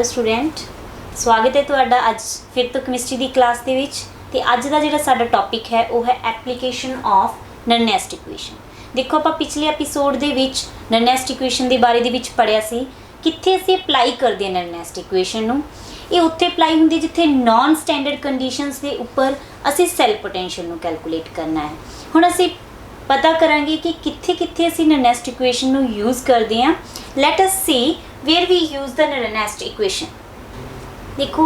Hello student, ਸਵਾਗਤ ਹੈ ਤੁਹਾਡਾ ਅੱਜ ਫਿਰ ਤੋਂ ਕੈਮਿਸਟਰੀ ਦੀ ਕਲਾਸ ਦੇ ਵਿੱਚ। ਤੇ ਅੱਜ ਦਾ ਜਿਹੜਾ ਸਾਡਾ ਟੌਪਿਕ ਹੈ ਉਹ ਹੈ ਐਪਲੀਕੇਸ਼ਨ ਆਫ ਨਰਨੈਸਟ ਇਕੁਏਸ਼ਨ। ਦੇਖੋ ਆਪਾਂ ਪਿਛਲੇ ਐਪੀਸੋਡ ਦੇ ਵਿੱਚ ਨਰਨੈਸਟ ਇਕੁਏਸ਼ਨ ਦੇ ਬਾਰੇ ਦੇ ਵਿੱਚ ਪੜ੍ਹਿਆ ਸੀ ਕਿੱਥੇ ਅਸੀਂ ਅਪਲਾਈ ਕਰਦੇ ਹਾਂ ਨਰਨੈਸਟ ਇਕੁਏਸ਼ਨ ਨੂੰ। ਇਹ ਉੱਥੇ ਅਪਲਾਈ ਹੁੰਦੀ ਜਿੱਥੇ ਨਾਨ ਸਟੈਂਡਰਡ ਕੰਡੀਸ਼ਨਸ ਦੇ ਉੱਪਰ ਅਸੀਂ ਸੈੱਲ ਪੋਟੈਂਸ਼ੀਅਲ ਨੂੰ ਕੈਲਕੂਲੇਟ ਕਰਨਾ ਹੈ। ਹੁਣ ਅਸੀਂ ਪਤਾ ਕਰਾਂਗੇ ਕਿ ਕਿੱਥੇ ਕਿੱਥੇ ਅਸੀਂ ਨਰਨੈਸਟ ਇਕੁਏਸ਼ਨ ਨੂੰ ਯੂਜ਼ ਕਰਦੇ ਹਾਂ। Let us C where we use the Nernst equation। देखो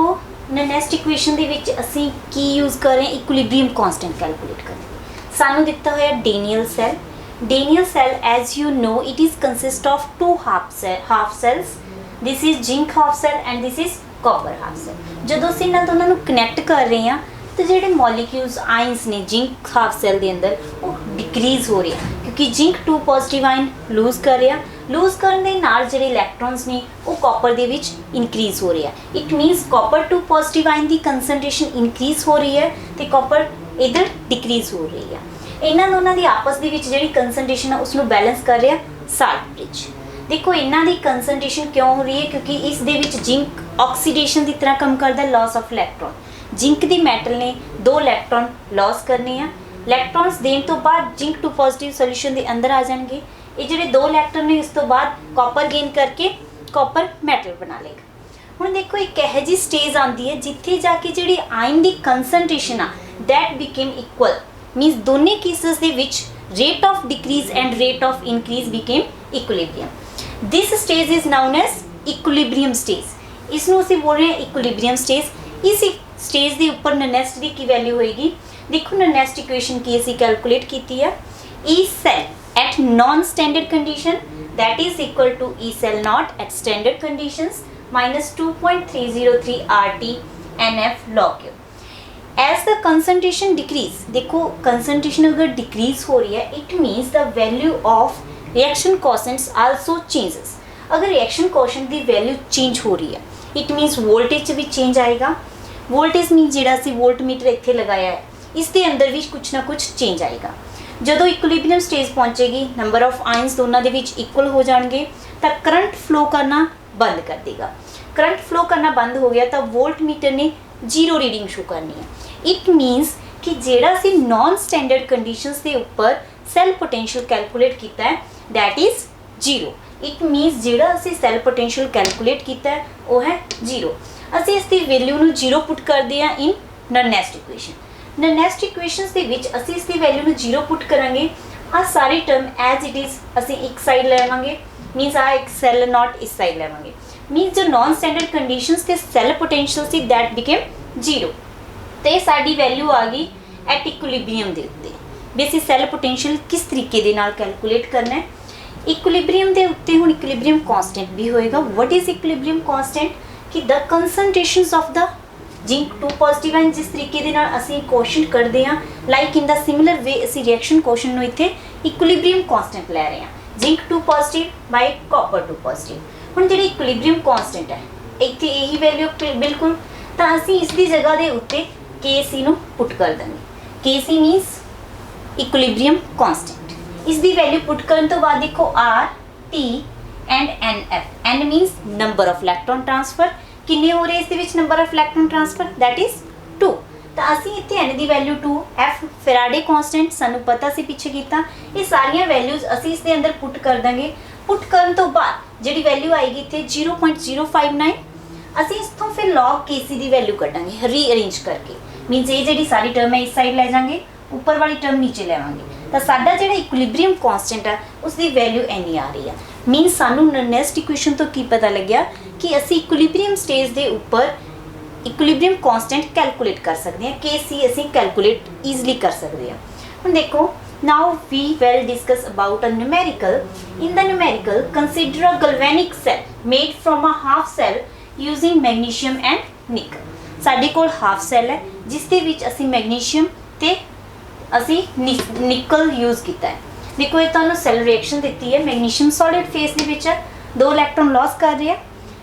Nernst equation ਦੇ ਵਿੱਚ ਅਸੀਂ ਕੀ ਯੂਜ਼ ਕਰ ਰਹੇ ਹਾਂ, ਇਕੁਇਲਿਬਰੀਅਮ ਕਾਂਸਟੈਂਟ ਕੈਲਕੂਲੇਟ ਕਰਨ। ਸਾਨੂੰ ਦਿੱਤਾ ਹੋਇਆ Daniel cell. Daniel cell as you know it is consist of two half cells। this is zinc half cell and this is copper half cell। ਜਦੋਂ ਅਸੀਂ ਇਹਨਾਂ ਦੋਨਾਂ ਨੂੰ ਕਨੈਕਟ ਕਰ ਰਹੇ ਹਾਂ ਤਾਂ ਜਿਹੜੇ ਮੋਲੀਕਿਊਲਸ ਆਇਨਸ ਨੇ ਜ਼ਿੰਕ ਹਾਫ ਸੈਲ ਦੇ ਅੰਦਰ ਉਹ ਡਿਕਰੀਜ਼ ਹੋ ਰਿਹਾ ਕਿਉਂਕਿ ਜ਼ਿੰਕ 2 ਪੋਜ਼ਿਟਿਵ ਆਇਨ ਲੂਜ਼ ਕਰ ਰਿਹਾ। ਲੂਜ਼ ਕਰਨ ਦੇ ਨਾਲ ਜਿਹੜੇ ਇਲੈਕਟ੍ਰੋਨਸ ਨੇ ਉਹ ਕਾਪਰ ਦੇ ਵਿੱਚ ਇਨਕਰੀਜ਼ ਹੋ ਰਿਹਾ। It means copper 2 positive ion ਦੀ ਕੰਸਨਟ੍ਰੇਸ਼ਨ ਇਨਕਰੀਜ਼ ਹੋ ਰਹੀ ਹੈ ਤੇ ਕਾਪਰ ਇੱਧਰ ਡਿਕਰੀਜ਼ ਹੋ ਰਹੀ ਹੈ। ਇਹਨਾਂ ਦੋਨਾਂ ਦੀ ਆਪਸ ਦੇ ਵਿੱਚ ਜਿਹੜੀ ਕੰਸਨਟ੍ਰੇਸ਼ਨ ਹੈ ਉਸ ਨੂੰ ਬੈਲੈਂਸ ਕਰ ਰਿਹਾ ਸਾਲਟ ਬ੍ਰਿਜ। ਦੇਖੋ ਇਹਨਾਂ ਦੀ ਕੰਸਨਟ੍ਰੇਸ਼ਨ ਕਿਉਂ ਹੋ ਰਹੀ ਹੈ ਕਿਉਂਕਿ ਇਸ ਦੇ ਵਿੱਚ ਜ਼ਿੰਕ ਆਕਸੀਡੇਸ਼ਨ ਦੀ ਤਰ੍ਹਾਂ ਕੰਮ ਕਰਦਾ, loss of electron. Zinc the metal ਨੇ 2 ਇਲੈਕਟ੍ਰੋਨ ਲਾਸ ਕਰਨੇ ਆ। ਇਲੈਕਟ੍ਰੋਨਸ ਦੇਣ ਤੋਂ ਬਾਅਦ ਜ਼ਿੰਕ 2 ਪੋਜ਼ਿਟਿਵ ਸੋਲੂਸ਼ਨ ਦੇ ਅੰਦਰ ਆ ਜਾਣਗੇ। ਇਹ ਜਿਹੜੇ 2 ਇਲੈਕਟ੍ਰੋਨ ਨੇ ਇਸ ਤੋਂ ਬਾਅਦ ਕਾਪਰ ਗੇਨ ਕਰਕੇ ਕਾਪਰ ਮੈਟਲ ਬਣਾ ਲਏਗਾ। ਹੁਣ ਦੇਖੋ ਇੱਕ ਇਹੋ ਜਿਹੀ ਸਟੇਜ ਆਉਂਦੀ ਹੈ ਜਿੱਥੇ ਜਾ ਕੇ ਜਿਹੜੀ ਆਇਨ ਦੀ ਕੰਸਨਟ੍ਰੇਸ਼ਨ ਆ ਦੈਟ ਬਿਕੇਮ ਇਕੁਅਲ। ਮੀਨਸ ਦੋਨੇ ਕੇਸਿਸ ਦੇ ਵਿੱਚ rate of decrease and rate of increase became equilibrium. This stage is known as equilibrium stage. ਇਸ ਨੂੰ ਅਸੀਂ ਬੋਲ ਰਹੇ ਹਾਂ ਇਕੁਇਲਿਬਰੀਅਮ ਸਟੇਜ। ਇਸ ਸਟੇਜ ਦੇ ਉੱਪਰ ਨਰਨੈਸਟ ਦੀ ਕੀ ਵੈਲਿਊ ਹੋਏਗੀ? ਦੇਖੋ ਨਰਨੈਸਟ ਇਕੁਏਸ਼ਨ ਕੀ ਅਸੀਂ ਕੈਲਕੂਲੇਟ ਕੀਤੀ ਆ। E cell at non-standard condition that is equal to E cell naught at standard conditions minus 2.303 RT NF log Q। As the concentration decrease, देखो concentration अगर decrease हो रही है it means the value of reaction quotients also changes। अगर reaction quotient ਦੀ value change ਹੋ ਰਹੀ है it means voltage 'ਚ भी change आएगा। voltage means ਜਿਹੜਾ ਅਸੀਂ voltmeter ਇੱਥੇ ਲਗਾਇਆ ਹੈ ਇਸ ਦੇ ਅੰਦਰ ਵੀ ਕੁਛ ਨਾ ਕੁਛ ਚੇਂਜ ਆਏਗਾ। ਜਦੋਂ ਇਕੁਇਲਿਬਰੀਅਮ ਸਟੇਜ ਪਹੁੰਚੇਗੀ ਨੰਬਰ ਆਫ ਆਇਨਸ ਦੋਨਾਂ ਦੇ ਵਿੱਚ ਇਕੁਅਲ ਹੋ ਜਾਣਗੇ ਤਾਂ ਕਰੰਟ ਫਲੋ ਕਰਨਾ ਬੰਦ ਕਰ ਦੇਗਾ। ਕਰੰਟ ਫਲੋ ਕਰਨਾ ਬੰਦ ਹੋ ਗਿਆ ਤਾਂ ਵੋਲਟਮੀਟਰ ਨੇ 0 ਰੀਡਿੰਗ ਸ਼ੋ ਕਰਨੀ ਹੈ। ਇਟ ਮੀਨਸ ਕਿ ਜਿਹੜਾ ਅਸੀਂ ਨਾਨ ਸਟੈਂਡਰਡ ਕੰਡੀਸ਼ਨਸ ਦੇ ਉੱਪਰ ਸੈੱਲ ਪੋਟੈਂਸ਼ੀਅਲ ਕੈਲਕੂਲੇਟ ਕੀਤਾ ਹੈ ਦੈਟ ਇਜ਼ 0। ਇਟ ਮੀਨਸ ਜਿਹੜਾ ਅਸੀਂ ਸੈੱਲ ਪੋਟੈਂਸ਼ੀਅਲ ਕੈਲਕੂਲੇਟ ਕੀਤਾ ਹੈ ਉਹ ਹੈ 0। ਅਸੀਂ ਇਸ ਦੀ ਵੈਲਿਊ ਨੂੰ 0 ਪੁੱਟ ਕਰਦੇ ਹਾਂ ਇਨ ਨਰਨੈਸਟ ਇਕੁਏਸ਼ਨ। ਨਰਨੈਸਟ ਇਕੁਏਸ਼ਨਸ ਦੇ ਵਿੱਚ ਅਸੀਂ ਇਸ ਦੀ ਵੈਲਿਊ ਨੂੰ 0 ਪੁੱਟ ਕਰਾਂਗੇ। ਆ ਸਾਰੀ ਟਰਮ ਐਜ਼ ਇਟ ਇਜ਼ ਅਸੀਂ ਇੱਕ ਸਾਈਡ ਲੈਵਾਂਗੇ। ਮੀਨਸ ਆ ਇੱਕ ਸੈੱਲ ਨਾਟ ਇਸ ਸਾਈਡ ਲੈਵਾਂਗੇ। ਮੀਨਸ ਜੋ ਨਾਨ ਸਟੈਂਡਰਡ ਕੰਡੀਸ਼ਨਸ ਤੇ cell potential C that became 0 ਤੇ ਸਾਡੀ ਵੈਲਿਊ ਆ ਗਈ ਐਟ ਇਕੁਇਲਿਬਰੀਅਮ ਦੇ ਉੱਤੇ। ਵੀ ਅਸੀਂ ਸੈੱਲ ਪੋਟੈਂਸ਼ੀਅਲ ਕਿਸ ਤਰੀਕੇ ਦੇ ਨਾਲ ਕੈਲਕੂਲੇਟ ਕਰਨਾ ਹੈ। ਇਕੁਇਲਿਬਰੀਅਮ ਦੇ ਉੱਤੇ ਹੁਣ ਇਕੁਇਲਿਬਰੀਅਮ ਕਾਂਸਟੈਂਟ ਵੀ ਹੋਏਗਾ। What is equilibrium constant? ਕਿ the concentrations of the zinc 2 positive ion ਜਿਸ ਤਰੀਕੇ ਦੇ ਨਾਲ ਅਸੀਂ ਕੋਸ਼ੈਂਟ ਕਰਦੇ ਹਾਂ ਲਾਈਕ ਇਨ ਦਾ ਸਿਮਿਲਰ ਵੇ ਅਸੀਂ ਰਿਐਕਸ਼ਨ ਕੋਸ਼ੈਂਟ ਨੂੰ ਇੱਥੇ ਇਕੁਇਲਿਬਰੀਅਮ ਕਾਂਸਟੈਂਟ ਲੈ ਰਹੇ ਹਾਂ। ਜ਼ਿੰਕ 2 ਪੋਜ਼ਿਟਿਵ ਬਾਈ ਕਾਪਰ 2 ਪੋਜ਼ਿਟਿਵ। ਹੁਣ ਜਿਹੜੀ ਇਕੁਇਲਿਬਰੀਅਮ ਕਾਂਸਟੈਂਟ ਹੈ ਇੱਥੇ ਇਹੀ ਵੈਲਿਊ ਬਿਲਕੁਲ ਤਾਂ ਅਸੀਂ ਇਸ ਦੀ ਜਗ੍ਹਾ ਦੇ ਉੱਤੇ Kc ਨੂੰ ਪੁੱਟ ਕਰ ਦਾਂਗੇ। Kc means equilibrium constant. ਇਸ ਦੀ ਵੈਲਿਊ ਪੁੱਟ ਕਰਨ ਤੋਂ ਬਾਅਦ ਦੇਖੋ R T and NF। N means number of electron transfer. ਕਿੰਨੇ ਹੋ ਰਹੇ ਇਸ ਦੇ ਵਿੱਚ number of electron transfer that is 2। ਤਾਂ ਅਸੀਂ ਇੱਥੇ n ਦੀ ਵੈਲਿਊ 2 F ਫੈਰਾਡੇ ਕਾਂਸਟੈਂਟ ਸਾਨੂੰ ਪਤਾ ਸੀ ਪਿੱਛੇ ਕੀਤਾ। ਇਹ ਸਾਰੀਆਂ ਵੈਲਿਊਜ਼ ਅਸੀਂ ਇਸ ਦੇ ਅੰਦਰ ਪੁੱਟ ਕਰ ਦਾਂਗੇ। ਪੁੱਟ ਕਰਨ ਤੋਂ ਬਾਅਦ ਜਿਹੜੀ ਵੈਲਿਊ ਆਏਗੀ ਇੱਥੇ 0.059। ਅਸੀਂ ਇਸ ਤੋਂ ਫਿਰ log Kc ਦੀ ਵੈਲਿਊ ਕੱਢਾਂਗੇ ਰੀਅਰੇਂਜ ਕਰਕੇ। ਮੀਨਸ ਇਹ ਜਿਹੜੀ ਸਾਰੀ ਟਰਮ ਹੈ ਇਸ ਸਾਈਡ ਲੈ ਜਾਵਾਂਗੇ, ਉੱਪਰ ਵਾਲੀ ਟਰਮ ਨੀਚੇ ਲੈਵਾਂਗੇ ਤਾਂ ਸਾਡਾ ਜਿਹੜਾ ਇਕੁਇਲਿਬਰੀਅਮ ਕਾਂਸਟੈਂਟ ਹੈ ਉਸ ਦੀ ਵੈਲਿਊ ਇੰਨੀ ਆ ਰਹੀ ਹੈ। ਮੀਨਸ ਸਾਨੂੰ ਨਰਨੈਸਟ ਇਕੁਏਸ਼ਨ ਤੋਂ ਕੀ ਪਤਾ ਲੱਗਿਆ ਕਿ ਅਸੀਂ ਇਕੁਇਲਿਬਰੀਅਮ ਸਟੇਜ ਦੇ ਉੱਪਰ ਇਕੁਇਲਿਬਰੀਅਮ ਕਾਂਸਟੈਂਟ ਕੈਲਕੂਲੇਟ ਕਰ ਸਕਦੇ ਹਾਂ। Kc ਅਸੀਂ ਕੈਲਕੂਲੇਟ ਈਜ਼ੀਲੀ ਕਰ ਸਕਦੇ ਹਾਂ। ਹੁਣ ਦੇਖੋ now we will discuss about a numerical। in the numerical consider a galvanic cell made from a half cell using magnesium and nickel। ਸਾਡੇ ਕੋਲ ਹਾਫ ਸੈੱਲ ਹੈ ਜਿਸ ਦੇ ਵਿੱਚ ਅਸੀਂ ਮੈਗਨੀਸ਼ੀਅਮ ਤੇ ਅਸੀਂ ਨਿਕਲ ਯੂਜ਼ ਕੀਤਾ ਹੈ। ਦੇਖੋ ਇਹ ਤੁਹਾਨੂੰ ਸੈੱਲ ਰਿਐਕਸ਼ਨ ਦਿੱਤੀ ਹੈ। ਮੈਗਨੀਸ਼ੀਅਮ ਸੋਲਿਡ ਫੇਸ ਦੇ ਵਿੱਚ ਹੈ, 2 ਇਲੈਕਟ੍ਰੋਨ ਲਾਸ ਕਰ ਰਿਹਾ।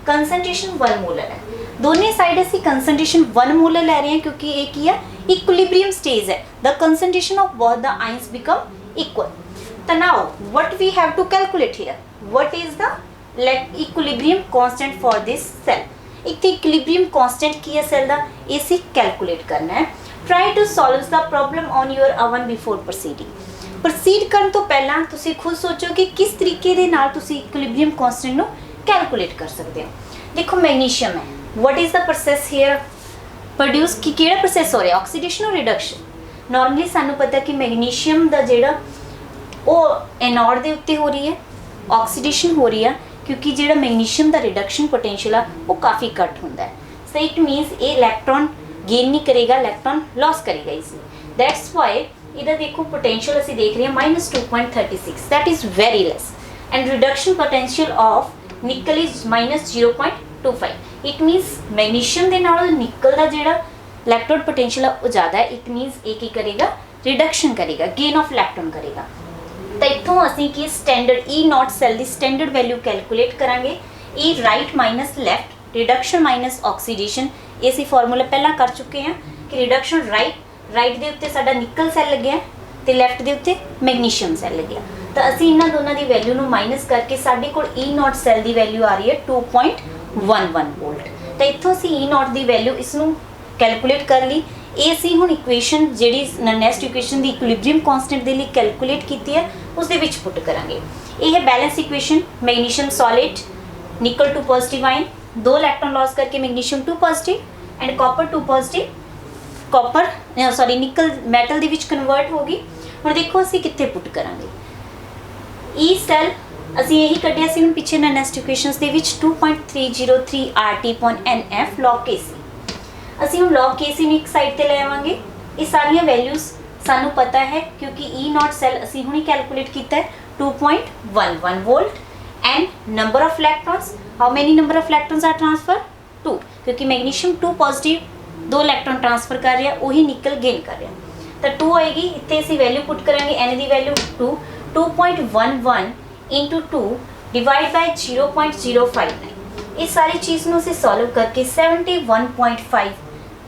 ਕੰਸਨਟ੍ਰੇਸ਼ਨ 1 ਮੋਲਰ ਹੈ। ਦੋਨੇ ਸਾਈਡ ਅਸੀਂ ਕੰਸਨਟ੍ਰੇਸ਼ਨ 1 ਮੋਲਰ ਲੈ ਰਹੇ ਹਾਂ ਕਿਉਂਕਿ ਇਹ ਕੀ ਹੈ ਇਕੁਇਲਿਬਰੀਅਮ ਸਟੇਜ ਹੈ। The concentration of both the ions become equal. ਤਾਂ now what we have to calculate here? What is the equilibrium constant for this cell? एक तो इक्विलिब्रियम कांस्टेंट की है सैल का, ये सी कैलकुलेट करना है। Try to solve the problem on your own before proceed करन तो पहला तुसी खुद सोचो कि किस तरीके दे नाल तुसी इक्विलिब्रियम कांस्टेंट नु कैलकुलेट कर सकते हो। देखो मैग्नीशियम है, what is the process here, produce की केड़ा प्रोसेस हो रहा है, ऑक्सीडेशन और रिडक्शन। नॉर्मली सानू पता है कि मैग्नीशियम दा जेड़ा वो एनोड दे उत्ते हो रही है, ऑक्सीडेशन हो रही है क्योंकि जेड़ा मैग्नीशियम दा रिडक्शन पोटेंशियल है वो काफ़ी घट होंदा है। सो इट मीनस ये इलैक्ट्रॉन गेन नहीं करेगा, इलैक्ट्रॉन लॉस करेगा इसी। दैट्स वाई इधर देखो पोटेंशियल असी देख रहे हैं -2.36, that is very less. And reduction potential of nickel is -0.25। It means magnesium दे नाल निकल दा जेड़ा इलैक्ट्रोड पोटेंशियल है वो ज़्यादा है। इट मीनस एक ही करेगा, रिडक्शन करेगा, गेन ऑफ इलैक्ट्रॉन करेगा। तो इतों असी की स्टैंडर्ड ई नॉट सैल की स्टैंडर्ड वैल्यू कैलकुलेट करांगे। E right minus left, reduction minus oxidation, ये असी फॉर्मूला पहला कर चुके हैं कि रिडक्शन राइट दे उत्ते साडा निकल सैल लग्या ते लैफ्ट दे उत्ते मैग्नीशियम सैल लग्या। तो असी इन्हां दोनों की वैल्यू नू माइनस करके साडे कोल ई नॉट सैल की वैल्यू आ रही है 2.11 वोल्ट। तो इत्थों असी ई नॉट की वैल्यू इसनू कैलकुलेट कर ली। ये सी हुण इक्वेशन जिहड़ी नर्नेस्ट इक्वेशन की इक्विलिब्रियम कांस्टेंट के लिए कैलकुलेट की है उस दे विच पुट करांगे। ये है बैलेंस इक्वेशन, मैग्नीशियम सॉलिड, निकल 2 पॉजिटिव आयन, 2 इलैक्ट्रॉन लॉस करके magnesium 2 positive and copper 2 positive, copper sorry निकल मैटल दे विच कन्वर्ट होगी। हुण देखो असी कित्थे पुट करांगे। ई सैल असी यही कढ़िया सी हुण पिछे नर्नेस्ट इक्वेशनस दे विच 2.303 RT/NF log Kc। असी हम log Kc ਨੂੰ ਇੱਕ ਸਾਈਡ ਤੇ ਲੈ ਆਵਾਂਗੇ। ਇਹ ਸਾਰੀਆਂ ਵੈਲਿਊਜ਼ ਸਾਨੂੰ ਪਤਾ ਹੈ क्योंकि ई नॉट सेल असी हुणे कैलकुलेट किया है 2.11 volt. And number of electrons, how many number of electrons are transfer 2, क्योंकि मैग्नीशियम 2 पॉजिटिव 2 इलैक्ट्रॉन ट्रांसफर कर रहा, वही निकल गेन कर रहा। तो 2 आएगी, इतने असी वैल्यू पुट करांगे एन की वैल्यू 2.11 इंटू 2 डिवाइड बाय 0.059। इस सारी चीज़ में असी सॉल्व करके 71.5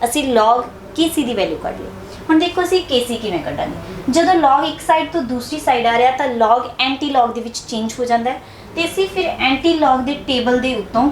असी लॉग केसी की वैल्यू कढ़ ली। हुण देखो असी केसी किवें कढ़ांगे, जदों लॉग एक साइड तो दूसरी साइड आ रहा तो log anti log they which change हो जाता है। तो असी फिर एंटी लॉग दे टेबल के उत्तों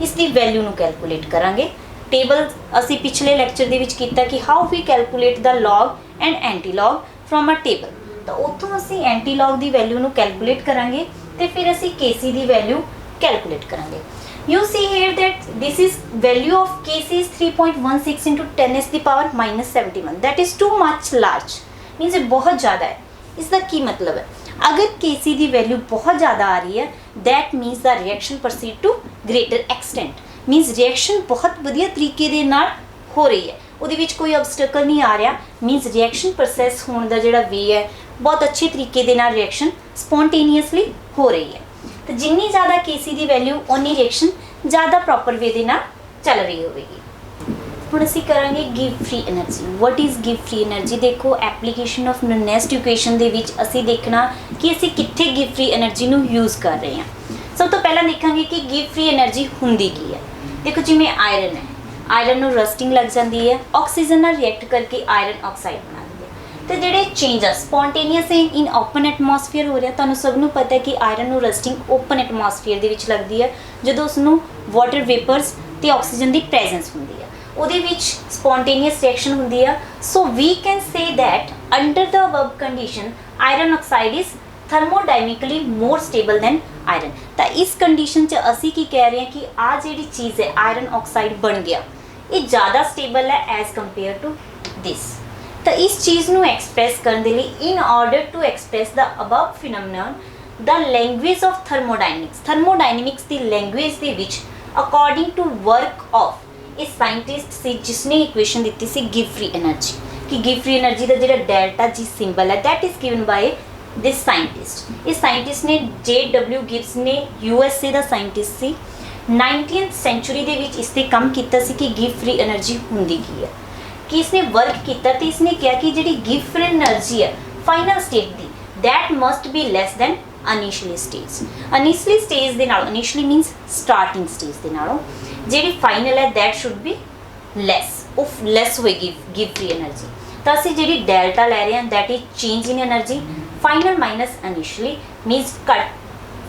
इसकी वैल्यू नू कैलकुलेट करांगे। टेबल असी पिछले लैक्चर दे विच कीता कि how we calculate the log and antilog from a table. तो उत्तों असी एंटी लॉग की वैल्यू नू कैलकुलेट करांगे तो फिर असी केसी की वैल्यू कैलकुलेट करांगे। You see here that this is value of Kc is 3.16 into 10 to the power -71. That is too much large. Means ये बहुत ज़्यादा है। इसका की मतलब है, अगर Kc की वैल्यू बहुत ज़्यादा आ रही है that means the reaction proceed to greater extent. Means reaction बहुत बढ़िया तरीके दे नाल हो रही है, ਉਹਦੇ ਵਿੱਚ कोई obstacle नहीं आ रहा। Means reaction process होने का ਜਿਹੜਾ वे है बहुत अच्छे तरीके दे नाल reaction spontaneously हो रही है। तो जिन्नी ज़्यादा केसी की वैल्यू उन्नी रिएक्शन ज़्यादा प्रॉपर वे दे नाल चल रही होगी। हुण असीं करांगे give free energy. What is give free energy? देखो एप्लीकेशन ऑफ नर्नेस्ट इक्वेशन दे विच असीं देखना कि असीं कित्थे गिव फ्री एनर्जी नूं यूज़ कर रहे हैं। सब तो पहला देखांगे कि गिव फ्री एनर्जी हुंदी की है। देखो जिवें आयरन है, आयरन नूं रस्टिंग लग जाती है, ऑक्सीजन नाल रिएक्ट करके आयरन ऑक्साइड बना दिंदी है। तो जोड़े changes spontaneous in open atmosphere हो रहा, तुहानूं सबनूं पता है कि आयरन नूं रस्टिंग ओपन एटमोसफेयर दे विच लगदी है जदों उसनूं वाटर वेपर्स ते ऑक्सीजन की प्रेजेंस हुंदी है, उहदे विच स्पॉन्टेनियस रिएक्शन हुंदी है। So we can say that under the above condition iron oxide is thermodynamically more stable than iron. तो इस कंडीशन च असी की कह रहे हैं कि आ जिहड़ी चीज़ है आयरन ऑक्साइड बन गया, ये ज़्यादा स्टेबल है एज कंपेयर टू दिस। तो इस चीज़ को एक्सप्रैस करने के लिए in order to express the above phenomenon the language of thermodynamics की लैंग्वेज के विच अकॉर्डिंग टू वर्क ऑफ इस साइंटिस्ट से जिसने इक्वेशन दी सी गिव फ्री एनर्जी, कि गिव फ्री एनर्जी का जो डेल्टा जी सिंबल है that is given by this scientist. इस साइंटिस्ट ने JW गिब्स ने USA का साइंटिस्ट सी 19th सेंचुरी के विच इस ते काम किया सी कि गिव फ्री एनर्जी हुंदी की है, कि इसने वर्क किया तो इसने कहा कि जी गिव फ्री एनर्जी है फाइनल स्टेट की that must be less than initially stage. Initially stage के नालों, इनिशियली मीनस स्टार्टिंग स्टेज के नालों जी फाइनल है दैट शुड बी लैस, उफ लैस होएगी गिव फ्री एनर्जी। तो असीं जी डेल्टा लै रहे हैं that is change in energy, final minus initially मीनस घट,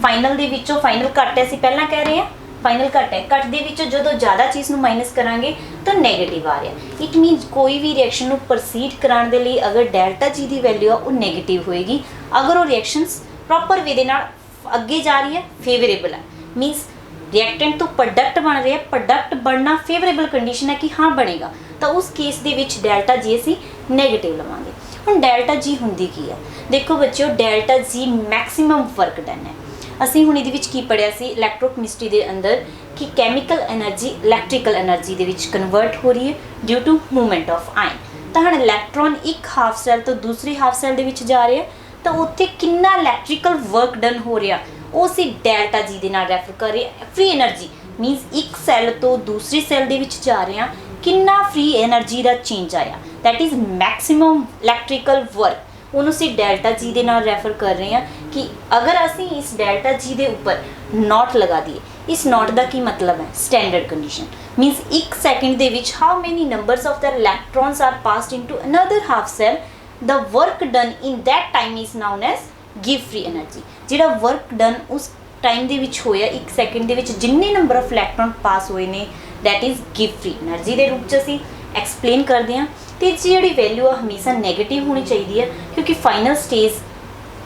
फाइनल दे विचों फाइनल घट असीं पहलां कह रहे हैं फाइनल घट है, घट दे विच जदों ज़्यादा चीज़ नूं माइनस करांगे तो नैगेटिव आ रहा। इट मीनस कोई भी रिएक्शन नूं प्रसीड कराने दे लई अगर डेल्टा जी की वैल्यू आ वो नैगेटिव होएगी, अगर वो रिएक्शनस प्रॉपर वे दे नाल अगे जा रही है फेवरेबल है, मीनस रिएक्टेंट तो प्रोडक्ट बन रहा है, प्रोडक्ट बनना फेवरेबल कंडीशन है कि हाँ बनेगा, तो उस केस दे विच डेल्टा जी असीं नैगेटिव लवांगे। हुण डेल्टा जी हुंदी की है, देखो बच्चों delta G maximum work done है। असीं हुण इहदे विच की पढ़िया सी इलैक्ट्रोकैमिस्ट्री दे अंदर कि कैमिकल एनर्जी इलैक्ट्रिकल एनर्जी दे विच कन्वर्ट हो रही है due to movement of ion. तो हुण इलैक्ट्रॉन एक हाफ सैल तो दूसरी हाफ सैल दे विच जा रहे हैं, तो उत्थे कितना इलैक्ट्रिकल वर्क डन हो रहा वो असीं डेल्टा जी दे नाल रेफर कर रहे हैं। फ्री एनर्जी मीनस एक सैल तो दूसरी सैल दे विच जा रहे हैं, कितना फ्री एनर्जी का चेंज आया, that is maximum electrical work, उन्होंने असीं डेल्टा जी दे नाल रेफर कर रहे हैं। कि अगर असीं इस डेल्टा जी दे उपर नॉट लगा दिए, इस नॉट का की मतलब है स्टैंडर्ड कंडीशन, मीनस एक सैकेंड दे विच how many numbers of the electrons are passed into another half cell, the work done in that time is known as गिव फ्री एनर्जी। जिहड़ा वर्क डन उस टाइम दे विच होया एक सैकेंड दे विच जिन्ने नंबर ऑफ इलैक्ट्रॉन पास होए ने that is give free energy के रूप च असीं एक्सप्लेन करते हैं। तो जी वैल्यू आ हमेशा नैगेटिव होनी चाहिए है, क्योंकि फाइनल स्टेज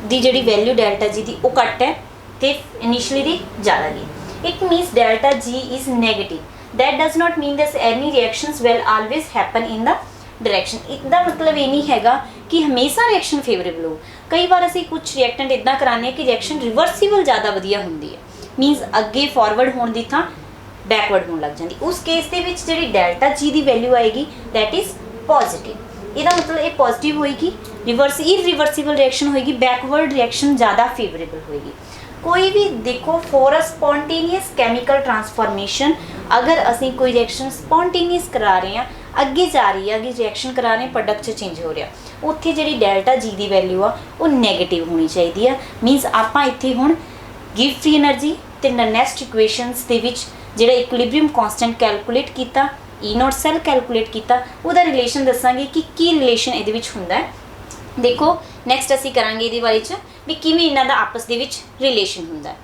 की जी वैल्यू डेल्टा जी की घट है तो इनिशियली दी ज़्यादा गई। It मीनस delta G is negative, that does not mean that any reactions will always happen in the direction. इसका मतलब ये नहीं है कि हमेशा रिएक्शन फेवरेबल हो। कई बार असीं कुछ रिएक्टेंट इदा कराने कि रिएक्शन रिवर्सीबल ज़्यादा वधिया होंदी है, मीनस अगे फॉरवर्ड होने की थां बैकवर्ड होने लग जाती। उस केस के विच जिहड़ी डेल्टा जी की वैल्यू आएगी दैट इज़ पॉजिटिव। इसका मतलब ये पॉजिटिव होएगी, रिवर्स इरिवर्सीबल रिएक्शन होएगी, बैकवर्ड रिएक्शन ज़्यादा फेवरेबल होएगी। कोई भी देखो for a spontaneous chemical transformation, अगर असीं कोई रिएक्शन स्पॉन्टेनियस करा रहे हैं, अगे जा रही है, अगे रिएक्शन करा रहे प्रोडक्ट चेंज हो रहा, उत्थे जिहड़ी डेल्टा जी की वैल्यू आ वो नैगेटिव होनी चाहिए। मीनस आपां इत्थे हुण गिव फ्री एनर्जी ते नर्नेस्ट इक्वेशनस दे विच जिहड़ा इक्विलिब्रियम कॉन्सटेंट कैलकुलेट किया, ई नॉट सैल कैलकुलेट किया, उहदा रिलेशन दसांगे कि की रिलेशन इहदे विच हुंदा है। देखो नैक्सट असीं करांगे इहदे बारे च भी किवें इन्हां दा आपस दे विच रिलेशन हुंदा है।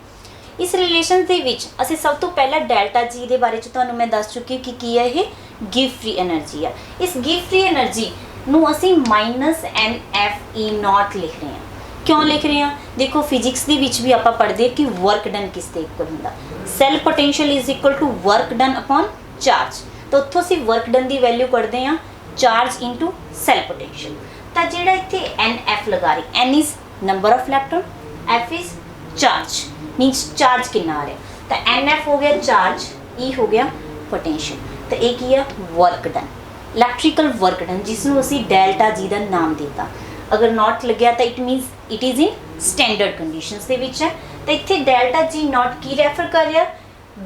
इस रिलेशन दे विच असीं सब तो पहला डेल्टा जी के बारे तुहानूं मैं दस चुकी कि की है ये गिव फ्री एनर्जी है। इस गिव फ्री एनर्जी नूं असीं -NFE0 लिख रहे हैं। क्यों लिख रहे हैं? देखो फिजिक्स के विच भी आप पढ़ते कि वर्क डन किसके इक्वल होंदा, cell potential is equal to work done upon charge. तो उत्थों असीं वर्क डन की वैल्यू पढ़ते हैं चार्ज इंटू सेल पोटेंशियल। तो जिहड़ा इत्थे NF लगा रही, N is number of electron, F is charge, मीनस charge कितना आ रहा, तो NF हो गया चार्ज, E हो गया पोटेंशियल। तो एक ही है work done, electrical work done, जिसनों असीं डेल्टा जी का नाम दिता। अगर नॉट लग्या तो it means it is in standard conditions दे विच है। तो इत्थे डेल्टा जी नॉट की रेफर कर रहा,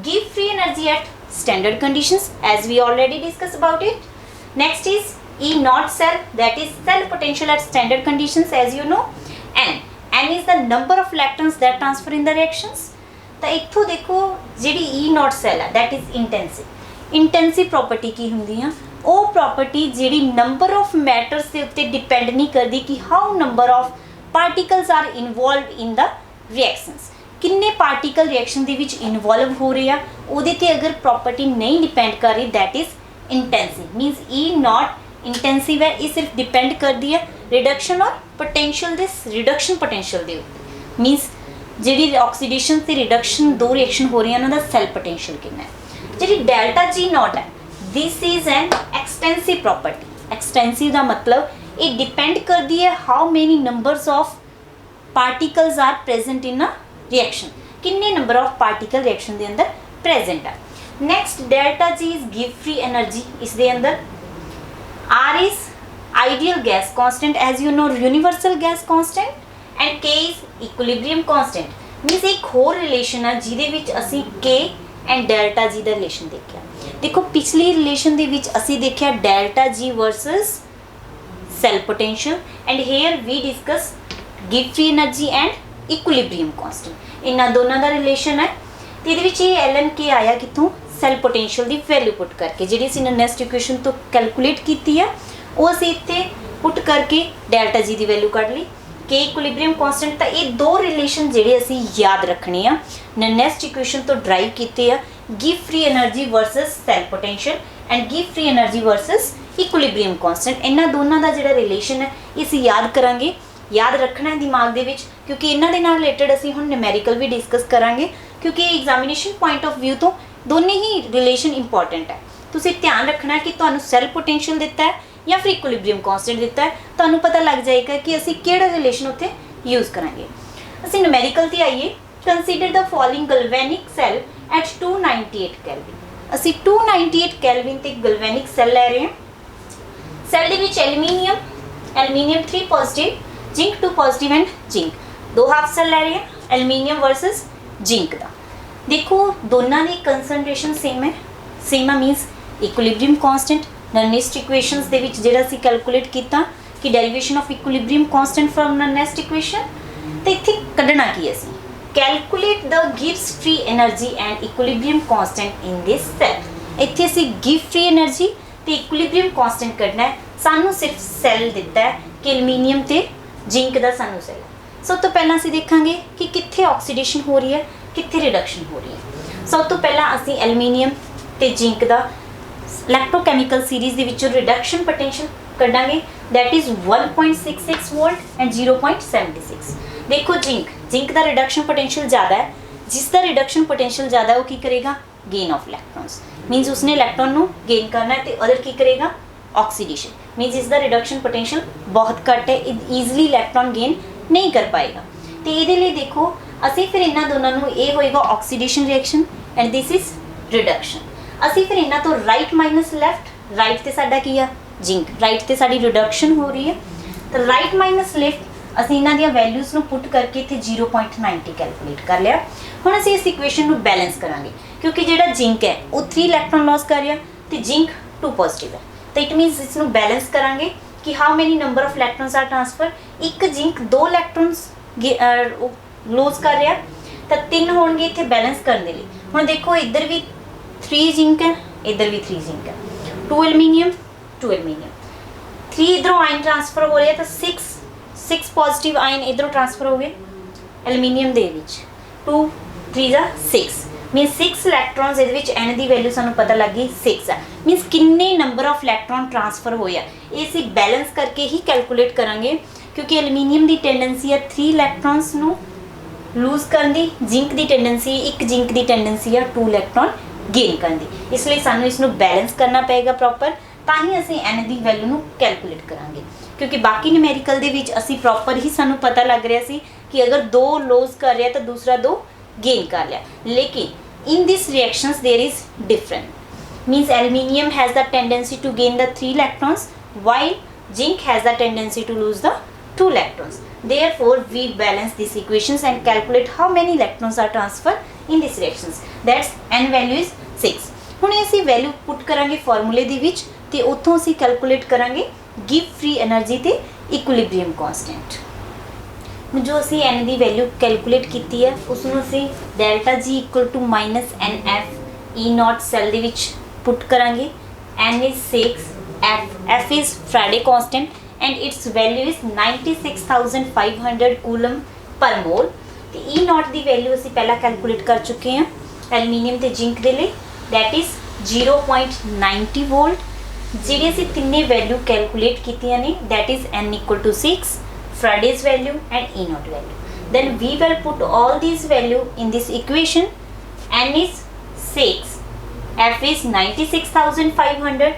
गिव free energy at standard conditions as we already discuss about it. Next is E naught cell, that is cell potential at standard conditions as you know. N is the number of electrons that transfer in the reactions. तो इत्थों देखो जिहड़ी E naught cell है that is intensive। Intensive property की हुंदी है, वो property जिहड़ी नंबर ऑफ मैटर्स के उत्ते डिपेंड नहीं करती कि how number of particles are involve in the reactions, किन्ने पार्टिकल रिएक्शन दे विच इनवॉल्व हो रहे हैं, उहदे ते अगर प्रॉपर्टी नहीं डिपेंड कर रही that is intensive. मीनस E naught intensive है, ये सिर्फ डिपेंड करती है रिडक्शन और पोटेंशियल दे रिडक्शन पोटेंशियल दे उत्ते। मीनस जिहड़ी ऑक्सीडेशन ते रिडक्शन दो रिएक्शन हो रही है उन्हां दा सेल पोटेंशियल कितना है। जिहड़ी डेल्टा जी नॉट है this is an extensive property. Extensive का मतलब ये डिपेंड करती है how many numbers of particles are present in a reaction, किन्ने नंबर ऑफ पार्टिकल रिएक्शन के अंदर प्रेजेंट है। नैक्सट डेल्टा जी इज गिव फ्री एनर्जी, इसके अंदर R is ideal gas constant as you know universal gas constant and K is equilibrium constant। मीनस एक होर relation है जिहदे विच असीं K एंड डेल्टा जी का रिलेशन देखा। देखो पिछली रिलेशन दे विच असीं देखा delta G versus cell potential and here we discuss give free energy and equilibrium constant. इन्हां दोनों का रिलेशन है। तो ये LNK आया कितों, सेल पोटेंशियल की वैल्यू पुट करके जिहड़ी असीं नेक्स्ट इक्वेशन तो कैलकुलेट की है वो असीं इत्थे पुट करके डेल्टा जी की वैल्यू कढ ली, के इक्विलिब्रियम कांस्टेंट। तो ये दो रिलेशन जिहड़े असीं याद रखने आ नेक्स्ट इक्वेशन तो ड्राइव कीते आ give free energy versus cell potential and give free energy versus equilibrium constant. इन्हां दोनों का जिहड़ा रिलेशन है इस याद करांगे, याद रखना है दिमाग दे विच, क्योंकि इन्हां दे नाल रिलेटेड असीं हुण न्यूमेरिकल भी डिस्कस करांगे, क्योंकि एग्जामिनेशन पॉइंट ऑफ व्यू तो दोनों ही रिलेशन इंपॉर्टेंट है। तुसीं ध्यान रखना है कि तुहानूं सेल पोटेंशियल दिता है या फिर इक्विलिब्रियम कांस्टेंट दिता है, तुहानूं पता लग जाएगा कि असीं किहड़ा रिलेशन उत्थे यूज़ करांगे। असीं न्यूमेरिकल ते आइए। Consider the following galvanic cell at 298 kelvin. असीं 298 केल्विन ते गैल्वेनिक सेल लै रहे हैं। सेल दे विच aluminium 3 positive, zinc 2 positive and zinc, दो हाफ सेल लै रहे हैं एल्यूमीनियम वर्सस जिंक का। देखो दोनों की कंसनट्रेशन सेम है, same means equilibrium constant Nernst equations दे विच जिहड़ा असीं कैलकुलेट कीता कि derivation of equilibrium constant from Nernst equation, ते इत्थे कढना की असीं कैलकुलेट द गिव्स free energy and equilibrium constant in this cell. इत्थे असीं गिव फ्री एनर्जी ते इक्विलिब्रियम कांस्टेंट कढना है। सानू सिर्फ सेल दिता है कि एल्यूमीनियम ते जिंक दा सानू सेल। सब तो पहला असीं देखांगे कि कित्थे ऑक्सीडेशन हो रही है, कित्थे रिडक्शन हो रही है। सब तो पहला असीं एल्यूमीनियम ते जिंक दा इलैक्ट्रोकैमिकल सीरीज़ दे विचों रिडक्शन पोटेंशियल कढांगे, दैट इज़ 1.66 वोल्ट एंड 0.76। देखो जिंक का रिडक्शन पोटेंशियल ज़्यादा है, जिसका रिडक्शन पोटेंशियल ज़्यादा है वो की करेगा, गेन ऑफ इलैक्ट्रॉन्स, मीनस उसने इलैक्ट्रॉन को गेन करना है, तो अदर की करेगा ऑक्सीडेशन, मीनस इसका रिडक्शन पोटेंशियल बहुत घट है, ईजिली इलैक्ट्रॉन गेन नहीं कर पाएगा। तो ये देखो असी फिर इन्होंने दोनों ये होएगा oxidation reaction and this is reduction. असी फिर इन्हों तो राइट माइनस लैफ्ट, राइट तो साडा की है जिंक, राइट तो साडी रिडक्शन हो रही है, तो राइट माइनस लेफ्ट असीं इन्हां दी वैल्यूज़ नूं पुट करके इत्थे 0.90 कैलकुलेट कर लिया। हुण असीं इस इक्वेशन नूं बैलेंस करांगे, क्योंकि जिहड़ा जिंक है वो 3 इलैक्ट्रॉन लॉस कर रहा तो जिंक 2 पॉजिटिव है, तो इट मीनस इस नूं बैलेंस करांगे कि how many number of electrons are transfer. एक जिंक 2 इलैक्ट्रॉन्स लॉस कर रहा तो 3 होणगे इत्थे बैलेंस करने लिए। हुण देखो इधर भी 3 जिंक है, इधर भी 3 जिंक है, 2 एल्यूमीनियम 2 एल्यूमीनियम, 3 इधरों आयन ट्रांसफर हो रहा तो 6 पॉजिटिव आयन इधरों ट्रांसफर हो गए एल्यूमीनियम दे विच, 2 3 जा 6 मीनस 6 इलैक्ट्रॉन्स इहदे विच एन दी वैल्यू सानू पता लग गई 6 है, मीनस किन्ने नंबर ऑफ इलैक्ट्रॉन ट्रांसफर होया ये असीं बैलेंस करके ही कैलकुलेट करांगे, क्योंकि एल्यूमीनियम की टेंडेंसी है 3 इलैक्ट्रॉन्स नू लूज करने की, जिंक की टेंडेंसी एक जिंक की टेंडेंसी है 2 इलैक्ट्रॉन गेन करने की, इसलिए सानू इसनू बैलेंस करना पेगा प्रॉपर, तां ही असीं एन की वैल्यू नू कैलकुलेट करांगे। क्योंकि बाकी न्यूमेरिकल दे विच असीं प्रॉपर ही सानू पता लग रहा सी कि अगर 2 लॉस कर रहा तो दूसरा 2 गेन कर लिया, लेकिन in this reactions there is different, means aluminium has the tendency to gain the 3 electrons while zinc has the tendency to lose the 2 electrons. Therefore, we balance these equations and calculate how many electrons are transferred in these reactions. That's n value is 6. हुण असीं value put करांगे फॉर्मूले दे विच ते उत्थों असीं calculate करांगे give free energy ते equilibrium constant. हुण जो असीं n दी वैल्यू कैलकुलेट कीती है उसनूं असीं delta G equal to minus NF E naught cell दे विच पुट करांगे। n is 6, f is Faraday constant and its value is 96,500 coulomb per mole. तो ई नॉट की वैल्यू असीं पहला कैलकुलेट कर चुके हैं एल्यूमीनियम ते जिंक के लिए, दैट इज़ 0.90 वोल्ट। जी असीं तिन्ने वैल्यू कैलकुलेट कीतियां ने, that is n equal to 6, Faraday's value and E naught value. Then we will put all these value in this equation. n is 6, f is 96,500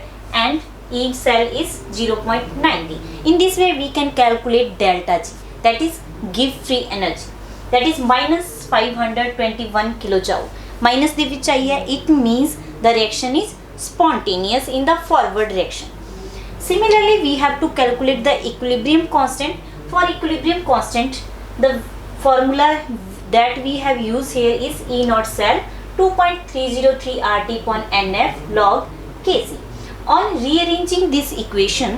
and E cell is 0.90. In this way we can calculate delta G, that is give free energy, that is minus 521 kilojoule. Minus the which आई है, it means the reaction is spontaneous in the forward reaction. Similarly we have to calculate the equilibrium constant. For equilibrium constant the formula that we have used here is E naught cell 2.303 RT upon NF log Kc. On rearranging this equation,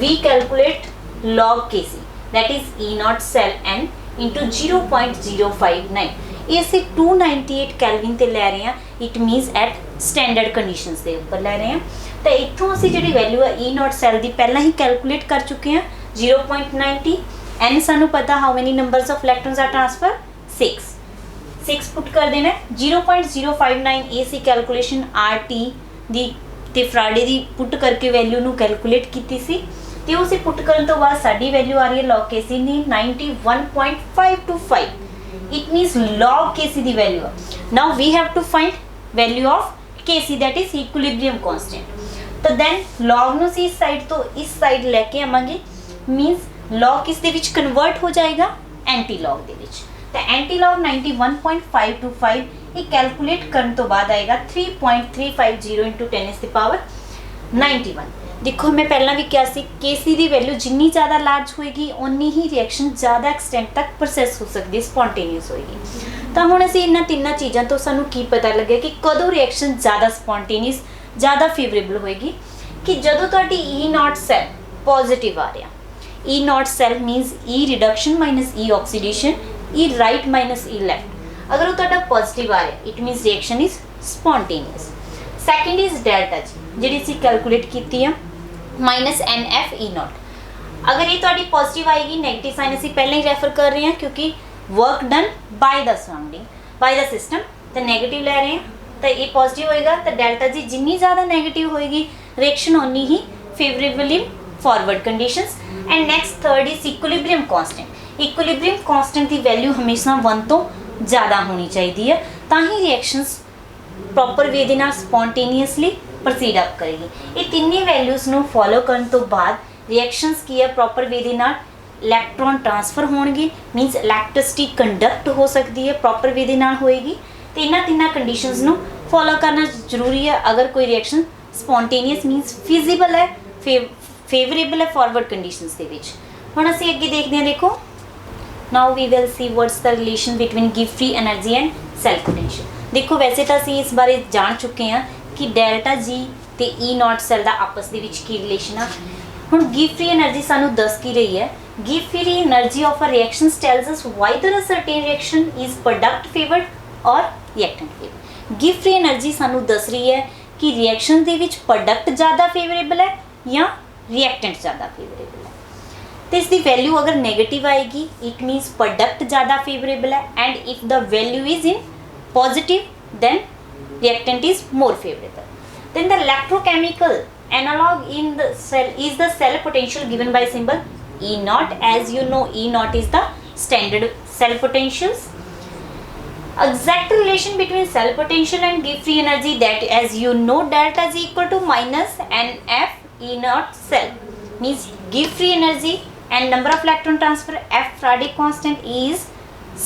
we calculate log Kc, that is E naught cell n into 0.059. ये से 298 kelvin ते ले रहे हैं, it means at standard conditions के ऊपर ले रहे हैं। तो इतों असी जी वैल्यू है ई नॉट सैल की पहला ही कैलकुलेट कर चुके हैं 0.90। एन सानू पता how many numbers of electrons are transfer 6 6 put कर देना है। 0.059 ये सी कैलकुलेशन RT दी ते फराडे दी पुट करके वैल्यू नू कैलकुलेट कीती सी ते उसे पुट करन तो बाद साडी वैल्यू आ रही है लॉग केसी दी 91.525। इट मीन्स लॉग केसी दी value. Now we have to find value of KC that is equilibrium constant. तो देन लॉग नू सी इस साइड तो इस साइड लेके आवांगे, मीन्स लॉग किस दे विच कन्वर्ट हो जाएगा एंटी लॉग दे विच। तो एंटी लॉग 91.525 ये कैलकुलेट करने तो बाद आएगा 3.350 इंटू 10⁻91। देखो मैं पहला भी क्या सी केसी दी वैल्यू जिन्नी ज़्यादा लार्ज होएगी उन्नी ही रिएक्शन ज़्यादा एक्सटेंट तक प्रोसैस हो सकती है, स्पॉन्टेनियस होएगी। तो हुण असीं इन्हां तिन्नां चीज़ां तो सानू की पता लगे कि कदों रिएक्शन ज़्यादा स्पॉन्टेनियस ज़्यादा फेवरेबल होएगी कि जदों तुहाडी E0 सैल पॉजिटिव आ रहा। E0 cell means E reduction minus E oxidation, E right minus E left. अगर वो तुहाडा पॉजिटिव आ रहा it means reaction is spontaneous. Second is delta G जिहड़ी असीं कैलकुलेट कीती है माइनस NF E0। अगर ये तुहाडी पॉजिटिव आएगी, नेगेटिव साइन असीं पहले ही रेफर कर रहे हैं क्योंकि work done by the surrounding by the system, तो नेगेटिव ले रहे हैं तो ये पॉजिटिव होएगा। तो डेल्टा जी जिन्नी ज़्यादा नेगेटिव होएगी रिएक्शन उन्नी ही favourable in forward conditions. And next third is equilibrium constant. Equilibrium constant की वैल्यू हमेशा 1 तो ज़्यादा होनी चाहिए है ताकि रिएक्शंस प्रॉपर वे दे नाल स्पॉन्टेनियसली प्रोसीड अप करेगी। ये तिन्ने वैल्यूज़ नू फॉलो करने तो बाद रिएक्शंस की है प्रॉपर वे दे नाल इलैक्ट्रॉन ट्रांसफर होणगे, मीनस इलैक्ट्रिसिटी कंडक्ट हो सकती है प्रॉपर वे दे नाल होएगी। तो इन्हां तिन्नां कंडीशंस नू फॉलो करना जरूरी है अगर कोई रिएक्शन स्पॉन्टेनियस मीनस फिजिबल है, फेवरेबल है फॉरवर्ड कंडीशंस दे विच। हुण असीं अगे देखते हैं, देखो now we will see what's the relation between give free energy and cell potential. देखो वैसे तो असीं इस बारे जान चुके हैं कि डेल्टा जी ते E0 सैल का आपस दे विच की रिलेशन आ। हुण गिव फ्री एनर्जी सानू दस की रही है, गिव free energy of a reaction tells us whether a certain reaction is product favoured और रिएक्टेंट फेवर्ड। गिव फ्री एनर्जी सानू दस रही है कि रिएक्शन दे विच प्रोडक्ट ज़्यादा फेवरेबल है या रिएक्टेंट ज़्यादा फेवरेबल है। तो इसकी वैल्यू अगर नेगेटिव आएगी इट मीन्स प्रोडक्ट ज़्यादा फेवरेबल है, and if the value is in positive then reactant is more favorable. Then the electrochemical analog in the cell is the cell potential given by symbol E0. As you know, E0 is the standard cell potentials. Exact relation between cell potential and give free energy, that as you know delta is equal to minus NF E0 cell, means give free energy and number of electron transfer F Faraday constant is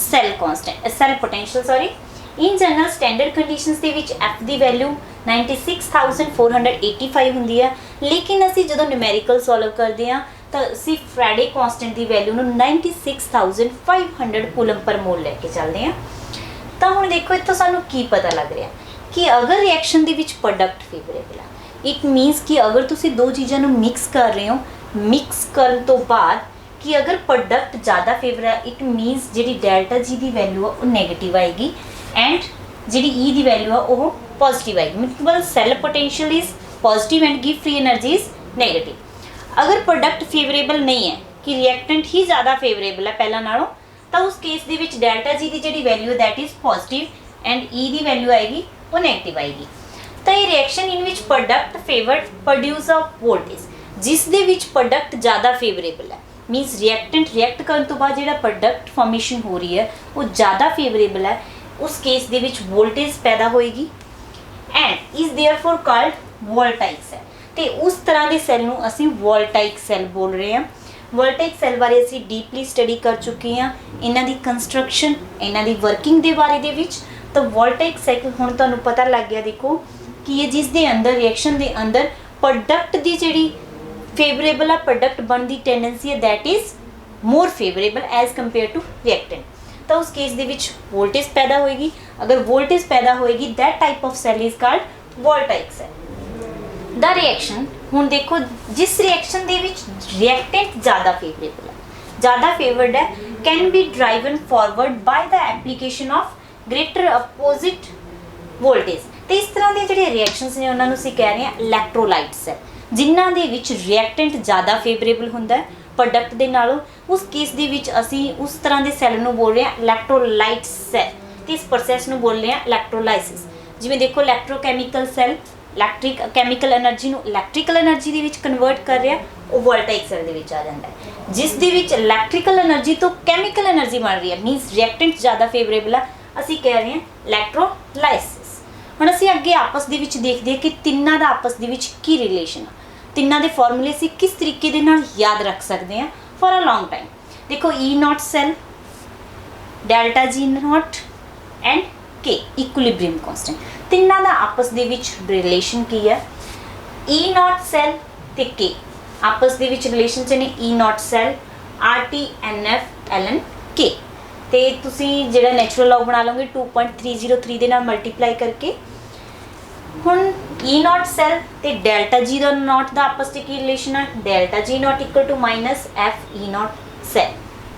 cell constant, cell potential sorry. In general standard conditions दे विच F की value 96,485 होंदी है, लेकिन असी जो numerical solve करते हैं तो असी फ्राडे कांस्टेंट की वैल्यू 96,500 कूलम पर मोल लेके चलते हैं। तो हुण देखो इत्थों सानू की पता लग रहा कि अगर रिएक्शन दे विच प्रोडक्ट फेवरेबल है इट मीनस कि अगर तुसी दो चीज़ों को मिक्स कर रहे हो, मिक्स करने तो बाद कि अगर प्रोडक्ट ज़्यादा फेवर है इट मीनस जी डेल्टा जी की वैल्यू है वो नैगेटिव आएगी एंड जी E की वैल्यू है वो पॉजिटिव आएगी। मतलब cell potential is positive and give free energy is negative. अगर प्रोडक्ट फेवरेबल नहीं है कि रिएक्टेंट ही ज़्यादा फेवरेबल है पहला नालों, तो उस केस दे विच डेल्टा जी की G value that is positive and E की वैल्यू आएगी वो नैगेटिव आएगी। तो ये reaction in which product favoured produce a voltage जिस दे विच प्रोडक्ट ज़्यादा फेवरेबल है, मीनस रिएक्टेंट रिएक्ट करने तो बाद जो प्रोडक्ट फॉर्मेशन हो रही है वो ज़्यादा फेवरेबल है, उस केस दे विच वोल्टेज पैदा होएगी and is therefore called voltaic cell. तो उस तरह के सैल नूं असीं वोल्टाइक सैल बोल रहे हैं। वोल्टाइक सैल बारे असीं डीपली स्टडी कर चुके हैं, इन्हां दी कंस्ट्रक्शन इन्हां दी वर्किंग दे बारे दे विच। तो वोल्टाइक सैल हुण तुहानूं पता लग गया देखो कि ये जिस दे अंदर रिएक्शन दे अंदर प्रोडक्ट दी जिहड़ी फेवरेबल है प्रोडक्ट बन दी टेंडेंसी है that is more favourable as compare to reactant. तो उस केस दे विच वोल्टेज पैदा होएगी। अगर वोल्टेज पैदा होएगी that type of cell is called voltaic cell. The reaction हुण देखो जिस रिएक्शन दे विच रिएक्टेंट ज़्यादा फेवरेबल है ज़्यादा फेवर्ड है can be driven forward by the application of greater opposite voltage. तो इस तरह के जो रिएक्शनस ने उन्होंने असीं कह रहे हैं इलैक्ट्रोलाइट सेल जिन्हां दे विच रिएक्टेंट ज़्यादा फेवरेबल हुंदा है प्रोडक्ट दे नालों, उस केस दे विच असीं उस तरह के सैल नूं बोल रहे हैं इलैक्ट्रोलाइट सैल। ਤੇ ਇਸ ਪ੍ਰੋਸੈਸ ਨੂੰ ਬੋਲਦੇ ਆ ਇਲੈਕਟ੍ਰੋਲਾਈਸਿਸ। ਜਿਵੇਂ ਦੇਖੋ ਇਲੈਕਟ੍ਰੋਕੈਮੀਕਲ ਸੈੱਲ ਇਲੈਕਟ੍ਰਿਕ ਕੈਮੀਕਲ એનર્ਜੀ ਨੂੰ ਇਲੈਕਟ੍ਰੀਕਲ એનર્ਜੀ ਦੇ ਵਿੱਚ ਕਨਵਰਟ ਕਰ ਰਿਹਾ, ਉਹ ਵੋਲਟਾਇਕ ਸੈੱਲ ਦੇ ਵਿੱਚ ਆ ਜਾਂਦਾ ਹੈ। ਜਿਸ ਦੇ ਵਿੱਚ ਇਲੈਕਟ੍ਰੀਕਲ એનર્ਜੀ ਤੋਂ ਕੈਮੀਕਲ એનર્ਜੀ ਬਣ ਰਹੀ ਹੈ, ਮੀਨਸ ਰਿਐਕਟੈਂਟ ਜ਼ਿਆਦਾ ਫੇਵਰੇਬਲ ਆ, ਅਸੀਂ ਕਹਿ ਰਹੇ ਹਾਂ ਇਲੈਕਟ੍ਰੋਲਾਈਸਿਸ। ਹੁਣ ਅਸੀਂ ਅੱਗੇ ਆਪਸ ਦੇ ਵਿੱਚ ਦੇਖਦੇ ਹਾਂ ਕਿ ਤਿੰਨਾਂ ਦਾ ਆਪਸ ਦੇ ਵਿੱਚ ਕੀ ਰਿਲੇਸ਼ਨ ਆ, ਤਿੰਨਾਂ ਦੇ ਫਾਰਮੂਲੇ ਅਸੀਂ ਕਿਸ ਤਰੀਕੇ ਦੇ ਨਾਲ ਯਾਦ ਰੱਖ ਸਕਦੇ ਹਾਂ ਫॉर ਅ ਲੌਂਗ ਟਾਈਮ। ਦੇਖੋ E0 cell, delta G0 and K equilibrium constant, ਤਿੰਨਾਂ ਦਾ ਆਪਸ ਦੇ ਵਿੱਚ ਰਿਲੇਸ਼ਨ ਕੀ ਹੈ। E0 ਸੈੱਲ ਤੇ K ਆਪਸ ਦੇ ਵਿੱਚ ਰਿਲੇਸ਼ਨ 'ਚ ਨੇ। E0 cell RTNF ln K, ਤੇ ਤੁਸੀਂ ਜਿਹੜਾ ਨੈਚੁਰਲ ਲੌਗ ਬਣਾ ਲਓਗੇ 2.303 ਦੇ ਨਾਲ ਮਲਟੀਪਲਾਈ ਕਰਕੇ। ਹੁਣ E0 ਸੈੱਲ ਤੇ ਡੈਲਟਾ G0 ਦਾ ਆਪਸ 'ਚ ਕੀ ਰਿਲੇਸ਼ਨ ਹੈ, delta G0 equal to minus FE0 cell.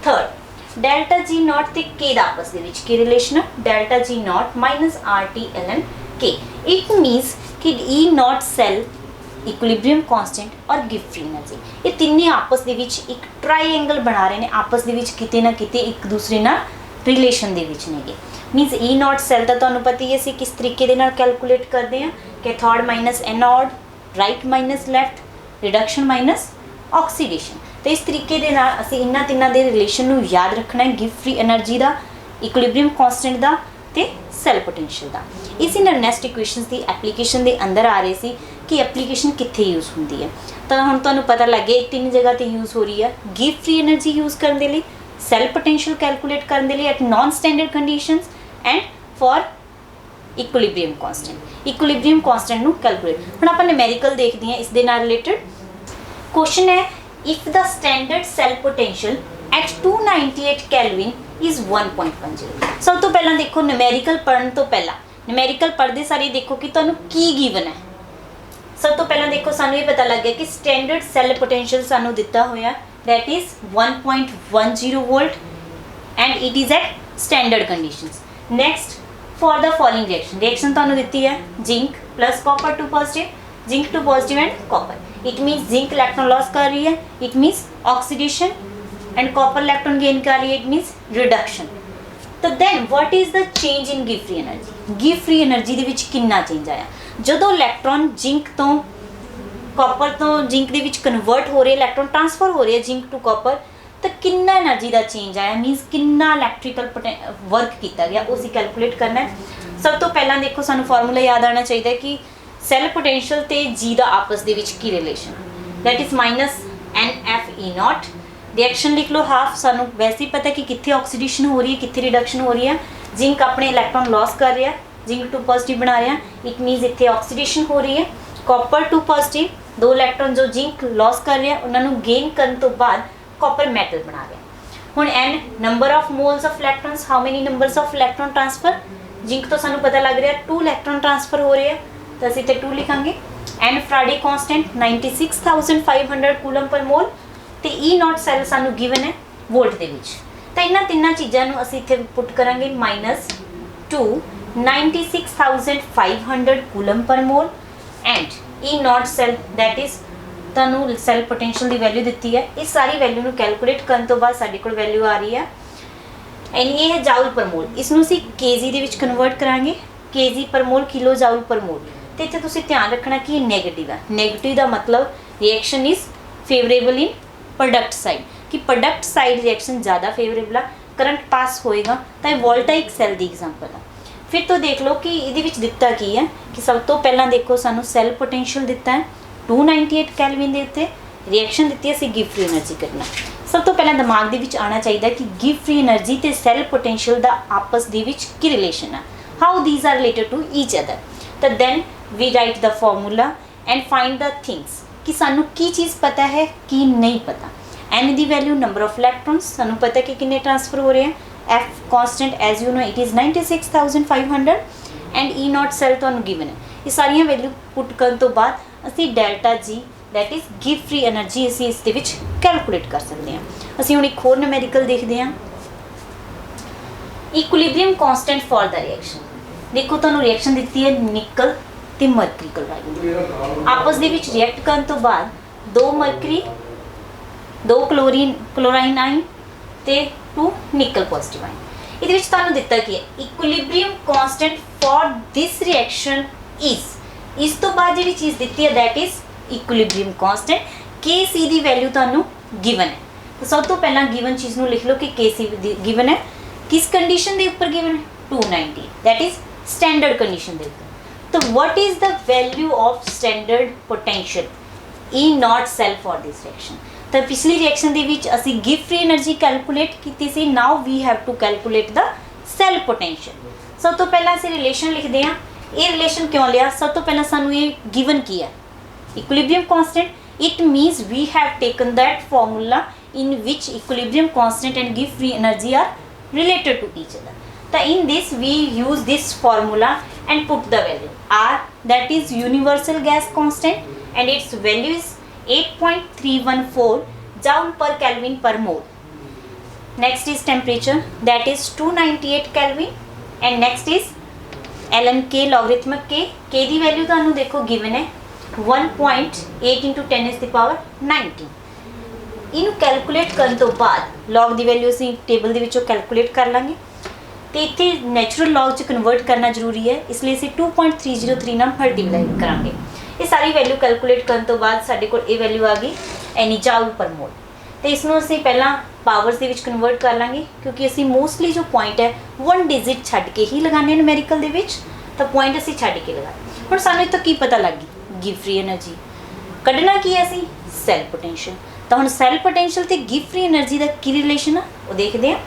Third delta G0 ਤੇ K ਦਾ ਆਪਸ ਦੇ ਵਿੱਚ ਕੀ ਰਿਲੇਸ਼ਨ ਹੈ, delta G0 minus RT ln K। It means ਕਿ E0 ਸੈੱਲ ਇਕੁਇਲਿਬ੍ਰੀਅਮ ਕਾਂਸਟੈਂਟ ਔਰ ਗਿਵ ਫ੍ਰੀ એનર્ਜੀ, ਇਹ ਤਿੰਨੇ ਆਪਸ ਦੇ ਵਿੱਚ ਇੱਕ ਟ੍ਰਾਈਐਂਗਲ ਬਣਾ ਰਹੇ ਨੇ, ਆਪਸ ਦੇ ਵਿੱਚ ਕਿਤੇ ਨਾ ਕਿਤੇ ਇੱਕ ਦੂਸਰੇ ਨਾਲ ਰਿਲੇਸ਼ਨ ਦੇ ਵਿੱਚ ਨੇਗੇ। ਮੀਨਸ E0 ਸੈੱਲ ਦਾ ਤੁਹਾਨੂੰ ਪਤਾ ਹੀ ਹੈ ਅਸੀਂ ਕਿਸ ਤਰੀਕੇ ਦੇ ਨਾਲ ਕੈਲਕੂਲੇਟ ਕਰਦੇ ਹਾਂ, cathode minus anode, right minus left, reduction minus oxidation. ਤੇ ਇਸ ਤਰੀਕੇ ਦੇ ਨਾਲ ਅਸੀਂ ਇਹਨਾਂ ਤਿੰਨਾਂ ਦੇ ਰਿਲੇਸ਼ਨ ਨੂੰ ਯਾਦ ਰੱਖਣਾ ਹੈ, ਗਿਵ ਫ੍ਰੀ એનર્ਜੀ ਦਾ, ਇਕੁਇਲਿਬ੍ਰੀਅਮ ਕਾਂਸਟੈਂਟ ਦਾ ਤੇ ਸੈੱਲ ਪੋਟੈਂਸ਼ੀਅਲ ਦਾ। ਇਸੇ ਨਰਨੈਸਟ ਇਕੁਏਸ਼ਨਸ ਦੀ ਐਪਲੀਕੇਸ਼ਨ ਦੇ ਅੰਦਰ ਆ ਰਹੇ ਸੀ ਕਿ ਐਪਲੀਕੇਸ਼ਨ ਕਿੱਥੇ ਯੂਜ਼ ਹੁੰਦੀ ਹੈ। ਤਾਂ ਹੁਣ ਤੁਹਾਨੂੰ ਪਤਾ ਲੱਗ ਗਿਆ ਤਿੰਨ ਜਗ੍ਹਾ ਤੇ ਯੂਜ਼ ਹੋ ਰਹੀ ਹੈ, ਗਿਵ ਫ੍ਰੀ એનર્ਜੀ ਯੂਜ਼ ਕਰਨ ਦੇ ਲਈ, ਸੈੱਲ ਪੋਟੈਂਸ਼ੀਅਲ ਕੈਲਕੂਲੇਟ ਕਰਨ ਦੇ ਲਈ at non standard conditions, and for equilibrium constant, equilibrium constant ਨੂੰ ਕੈਲਕੂਲੇਟ। ਹੁਣ ਆਪਾਂ ਨਿਊਮੈਰੀਕਲ ਦੇਖਦੇ ਹਾਂ ਇਸ ਦੇ ਨਾਲ ਰਿਲੇਟਡ ਕੁਐਸਚਨ ਹੈ, if the standard cell potential at 298 kelvin is 1.10। ਸਭ ਤੋਂ ਪਹਿਲਾਂ ਦੇਖੋ ਨਿਊਮੈਰੀਕਲ ਪੜ੍ਹਨ ਤੋਂ ਪਹਿਲਾਂ, ਨਿਊਮੈਰੀਕਲ ਪੜ੍ਹਦੇ ਸਾਰੇ ਦੇਖੋ ਕਿ ਤੁਹਾਨੂੰ ਕੀ ਗਿਵਨ ਹੈ। ਸਭ ਤੋਂ ਪਹਿਲਾਂ ਦੇਖੋ ਸਾਨੂੰ ਇਹ ਪਤਾ ਲੱਗ ਗਿਆ ਕਿ ਸਟੈਂਡਰਡ ਸੈੱਲ ਪੋਟੈਂਸ਼ੀਅਲ ਸਾਨੂੰ ਦਿੱਤਾ ਹੋਇਆ that is 1.10 volt and it is at standard conditions। next for the following reaction ਤੁਹਾਨੂੰ ਦਿੱਤੀ ਹੈ zinc plus copper to positive, zinc to positive and copper, it means zinc electron loss ਕਰ ਰਹੀ ਹੈ, it means oxidation, and copper electron gain कर रही है, it means reduction। तो then what is the change in give free energy? give free energy ਦੇ ਵਿੱਚ ਕਿੰਨਾ ਚੇਂਜ ਆਇਆ ਜਦੋਂ ਇਲੈਕਟ੍ਰੋਨ ਜ਼ਿੰਕ ਤੋਂ ਕਾਪਰ ਤੋਂ ਜ਼ਿੰਕ ਦੇ ਵਿੱਚ ਕਨਵਰਟ ਹੋ ਰਹੇ, ਇਲੈਕਟ੍ਰੋਨ ਟ੍ਰਾਂਸਫਰ ਹੋ ਰਹੇ ਜ਼ਿੰਕ ਟੂ ਕਾਪਰ, ਤਾਂ ਕਿੰਨਾ એનર્ਜੀ ਦਾ ਚੇਂਜ ਆਇਆ, ਮੀਨਸ ਕਿੰਨਾ ਇਲੈਕਟ੍ਰੀਕਲ ਵਰਕ ਕੀਤਾ ਗਿਆ, ਉਹ ਅਸੀਂ ਕੈਲਕੂਲੇਟ ਕਰਨਾ ਹੈ। ਸਭ ਤੋਂ ਪਹਿਲਾਂ ਦੇਖੋ ਸਾਨੂੰ ਫਾਰਮੂਲਾ ਯਾਦ ਆਉਣਾ ਚਾਹੀਦਾ ਹੈ ਕਿ ਸੈੱਲ ਪੋਟੈਂਸ਼ੀਅਲ ਤੇ ਜੀ ਦਾ ਆਪਸ ਦੇ ਵਿੱਚ ਕੀ relation, that is minus NFE0। Reaction लिख लो हाफ, सानू वैसे ही पता है कि कितने ऑक्सीडेशन हो रही है, कितने रिडक्शन हो रही है। जिंक अपने इलैक्ट्रॉन लॉस कर रहा है, जिंक टू पॉजिटिव बना रहा है, इट मीनस इतने ऑक्सीडेशन हो रही है। कॉपर टू पॉजिटिव, दो इलैक्ट्रॉन जो जिंक लॉस कर रहे हैं उन्होंने गेन करने तो बाद कॉपर मैटल बना रहा है। हुण N number of moles of electrons, how many numbers of electron transfer, zinc तो सानू पता लग रहा है 2 इलैक्ट्रॉन ट्रांसफर हो रहे हैं, तो असीं इत्थे 2 लिखांगे। N Faraday constant 96,500 coulomb per mole, ਤੇ E0 ਸੈੱਲ ਸਾਨੂੰ ਗਿਵਨ ਹੈ ਵੋਲਟ ਦੇ ਵਿੱਚ। ਤਾਂ ਇਹਨਾਂ ਤਿੰਨਾਂ ਚੀਜ਼ਾਂ ਨੂੰ ਅਸੀਂ ਇੱਥੇ ਪੁੱਟ ਕਰਾਂਗੇ -2 96,500 ਕੂਲਮ ਪਰ mall and E0 cell that is ਤੁਹਾਨੂੰ ਸੈੱਲ ਪੋਟੈਂਸ਼ੀਅਲ ਦੀ ਵੈਲਿਊ ਦਿੱਤੀ ਹੈ। ਇਸ ਸਾਰੀ ਵੈਲਿਊ ਨੂੰ ਕੈਲਕੂਲੇਟ ਕਰਨ ਤੋਂ ਬਾਅਦ ਸਾਡੇ ਕੋਲ ਵੈਲਿਊ ਆ ਰਹੀ ਹੈ ਐਂਡ ਇਹ ਹੈ ਜਾਊਲ ਪਰ ਮੋਲ। ਇਸ ਨੂੰ ਅਸੀਂ kg ਦੇ ਵਿੱਚ ਕਨਵਰਟ ਕਰਾਂਗੇ, kg ਪਰ ਮੋਲ ਕਿਲੋ ਜਾਊਲ ਪਰ ਮੋਲ। ਤੇ ਇੱਥੇ ਤੁਸੀਂ ਧਿਆਨ ਰੱਖਣਾ ਕਿ ਇਹ ਨੈਗੇਟਿਵ ਹੈ, ਨੈਗੇਟਿਵ ਦਾ ਮਤਲਬ reaction is favourable in product side, कि प्रोडक्ट साइड रिएक्शन ज़्यादा फेवरेबल है, करंट पास होएगा। तो ये वोल्टाइक सैल की एग्जांपल है। फिर तो देख लो कि ये दिता की है कि सब तो पहला देखो सानू सैल पोटेंशियल दिता है 298 कैलविन के उत्ते, रिएक्शन दी असी गिव फ्री एनर्जी करना। सब तो पहला दिमाग दे विच आना चाहिए कि गिव फ्री एनर्जी ते सैल पोटेंशियल दा आपस दे विच की रिलेशन है, how these are related to each other. तो then we write the formula and find the things कि सानू की चीज़ पता है कि नहीं पता। एन दी वैल्यू, नंबर ऑफ इलैक्ट्रॉन्स सानू पता है कि कितने ट्रांसफर हो रहे हैं, F constant as you know it is 96,500 and E0 cell तुहानू गिवन है। ये सारियां वैल्यू पुट करने तो बाद असी delta G that is give free energy असी इस दे विच कैलकुलेट कर सकते हैं। असी हुण एक होर न्यूमेरिकल देखते हैं, equilibrium constant for the reaction. देखो तुहानू रिएक्शन दिती है निकल ਤੇ ਮਰਕਰੀ ਕਲੋਰਾਈਡ ਆਪਸ ਦੇ ਵਿੱਚ ਰਿਐਕਟ ਕਰਨ ਤੋਂ ਬਾਅਦ 2 ਮਰਕਰੀ 2 ਕਲੋਰੀਨ ਆਇਨ ਤੇ 2 ਨਿਕਲ ਪੋਜ਼ਿਟਿਵ ਆਇਨ। ਇਹਦੇ ਵਿੱਚ ਤੁਹਾਨੂੰ ਦਿੱਤਾ ਕੀ ਹੈ, equilibrium constant for this reaction ਇਸ ਤੋਂ ਬਾਅਦ ਜਿਹੜੀ ਚੀਜ਼ ਦਿੱਤੀ ਹੈ that is equilibrium constant. Kc the value ਤੁਹਾਨੂੰ ਗਿਵਨ ਹੈ। ਤਾਂ ਸਭ ਤੋਂ ਪਹਿਲਾਂ ਗਿਵਨ ਚੀਜ਼ ਨੂੰ ਲਿਖ ਲਓ ਕਿ Kc ਗਿਵਨ ਹੈ, ਕਿਸ ਕੰਡੀਸ਼ਨ ਦੇ ਉੱਪਰ ਗਿਵਨ ਹੈ, 290 ਦੈਟ ਇਜ਼ ਸਟੈਂਡਰਡ ਕੰਡੀਸ਼ਨ ਦੇ ਉੱਪਰ। ਤਾਂ what is the value of standard potential E naught cell for this reaction? ਤਾਂ ਪਿਛਲੀ ਰਿਐਕਸ਼ਨ ਦੇ ਵਿੱਚ ਅਸੀਂ ਗਿਵ ਫ੍ਰੀ એનર્ਜੀ ਕੈਲਕੂਲੇਟ ਕੀਤੀ ਸੀ, now we have to calculate ਦਾ ਸੈਲ ਪੋਟੈਂਸ਼ੀਅਲ। ਸਭ ਤੋਂ ਪਹਿਲਾਂ ਅਸੀਂ ਰਿਲੇਸ਼ਨ ਲਿਖਦੇ ਹਾਂ। ਇਹ ਰਿਲੇਸ਼ਨ ਕਿਉਂ ਲਿਆ, ਸਭ ਤੋਂ ਪਹਿਲਾਂ ਸਾਨੂੰ ਇਹ ਗਿਵਨ ਕੀ ਹੈ, equilibrium constant. It means we have taken that formula in which equilibrium constant and give free energy are related to each other. So in this we use this formula and put the value R, that is universal gas constant, and its value is 8.314 joule per Kelvin per mole. Next is temperature, that is 298 Kelvin, and next is ln K logarithmic K. K the value ਤੁਹਾਨੂੰ ਦੇਖੋ given ਹੈ 1.8 into 10 is the power 19। ਇਹਨੂੰ calculate ਕਰਨ ਤੋਂ ਬਾਅਦ log ਦੀ value ਅਸੀਂ table ਦੇ ਵਿੱਚੋਂ ਕੈਲਕੂਲੇਟ ਕਰ ਲਾਂਗੇ, ਤੇ ਇੱਥੇ ਨੈਚੁਰਲ ਲੌਗ 'ਚ ਕਨਵਰਟ ਕਰਨਾ ਜ਼ਰੂਰੀ ਹੈ, ਇਸ ਲਈ ਅਸੀਂ 2.303 ਨਾਲ ਮਲਟੀਪਲਾਈ ਕਰਾਂਗੇ। ਇਹ ਸਾਰੀ ਵੈਲਿਊ ਕੈਲਕੂਲੇਟ ਕਰਨ ਤੋਂ ਬਾਅਦ ਸਾਡੇ ਕੋਲ ਇਹ ਵੈਲਿਊ ਆ ਗਈ ਐਨੀ ਜਾਊਲ ਪਰ ਮੋਲ। ਤੇ ਇਸ ਨੂੰ ਅਸੀਂ ਪਹਿਲਾਂ ਪਾਵਰਸ ਦੇ ਵਿੱਚ ਕਨਵਰਟ ਕਰ ਲਾਂਗੇ, ਕਿਉਂਕਿ ਅਸੀਂ ਮੋਸਟਲੀ ਜੋ ਪੁਆਇੰਟ ਹੈ 1 ਡਿਜਿਟ ਛੱਡ ਕੇ ਹੀ ਲਗਾਉਂਦੇ ਨਿਊਮੈਰੀਕਲ ਦੇ ਵਿੱਚ, ਤਾਂ ਪੁਆਇੰਟ ਅਸੀਂ ਛੱਡ ਕੇ ਲਗਾਏ। ਹੁਣ ਸਾਨੂੰ ਇੱਥੋਂ ਕੀ ਪਤਾ ਲੱਗ ਗਈ, ਗਿਵ ਫ੍ਰੀ એનર્ਜੀ ਕੱਢਣਾ ਕੀ ਹੈ ਅਸੀਂ, ਸੈਲ ਪੋਟੈਂਸ਼ੀਅਲ। ਤਾਂ ਹੁਣ ਸੈਲ ਪੋਟੈਂਸ਼ੀਅਲ ਤੇ ਗਿਵ ਫ੍ਰੀ એનર્ਜੀ ਦਾ ਕੀ ਰਿਲੇਸ਼ਨ ਆ ਉਹ ਦੇਖਦੇ ਹਾਂ।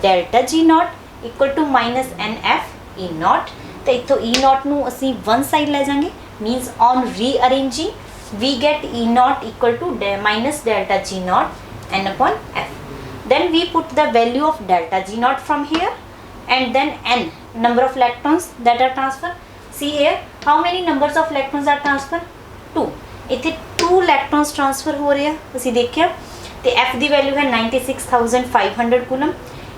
Delta G naught equal to minus NF E naught. ਤਾਂ ਇੱਥੋਂ E ਨੋਟ ਨੂੰ ਅਸੀਂ ਵਨ ਸਾਈਡ ਲੈ ਜਾਵਾਂਗੇ, means on rearranging we get E naught equal to minus delta G naught N upon F. Then we put the value of delta G naught from here, and then N, number of electrons that are transferred. See here, how many numbers of electrons are transferred? 2. ਇੱਥੇ 2 electrons transfer ਹੋ ਰਹੇ ਆ ਅਸੀਂ ਦੇਖਿਆ, ਤੇ F ਦੀ value ਹੈ 96,500 coulomb.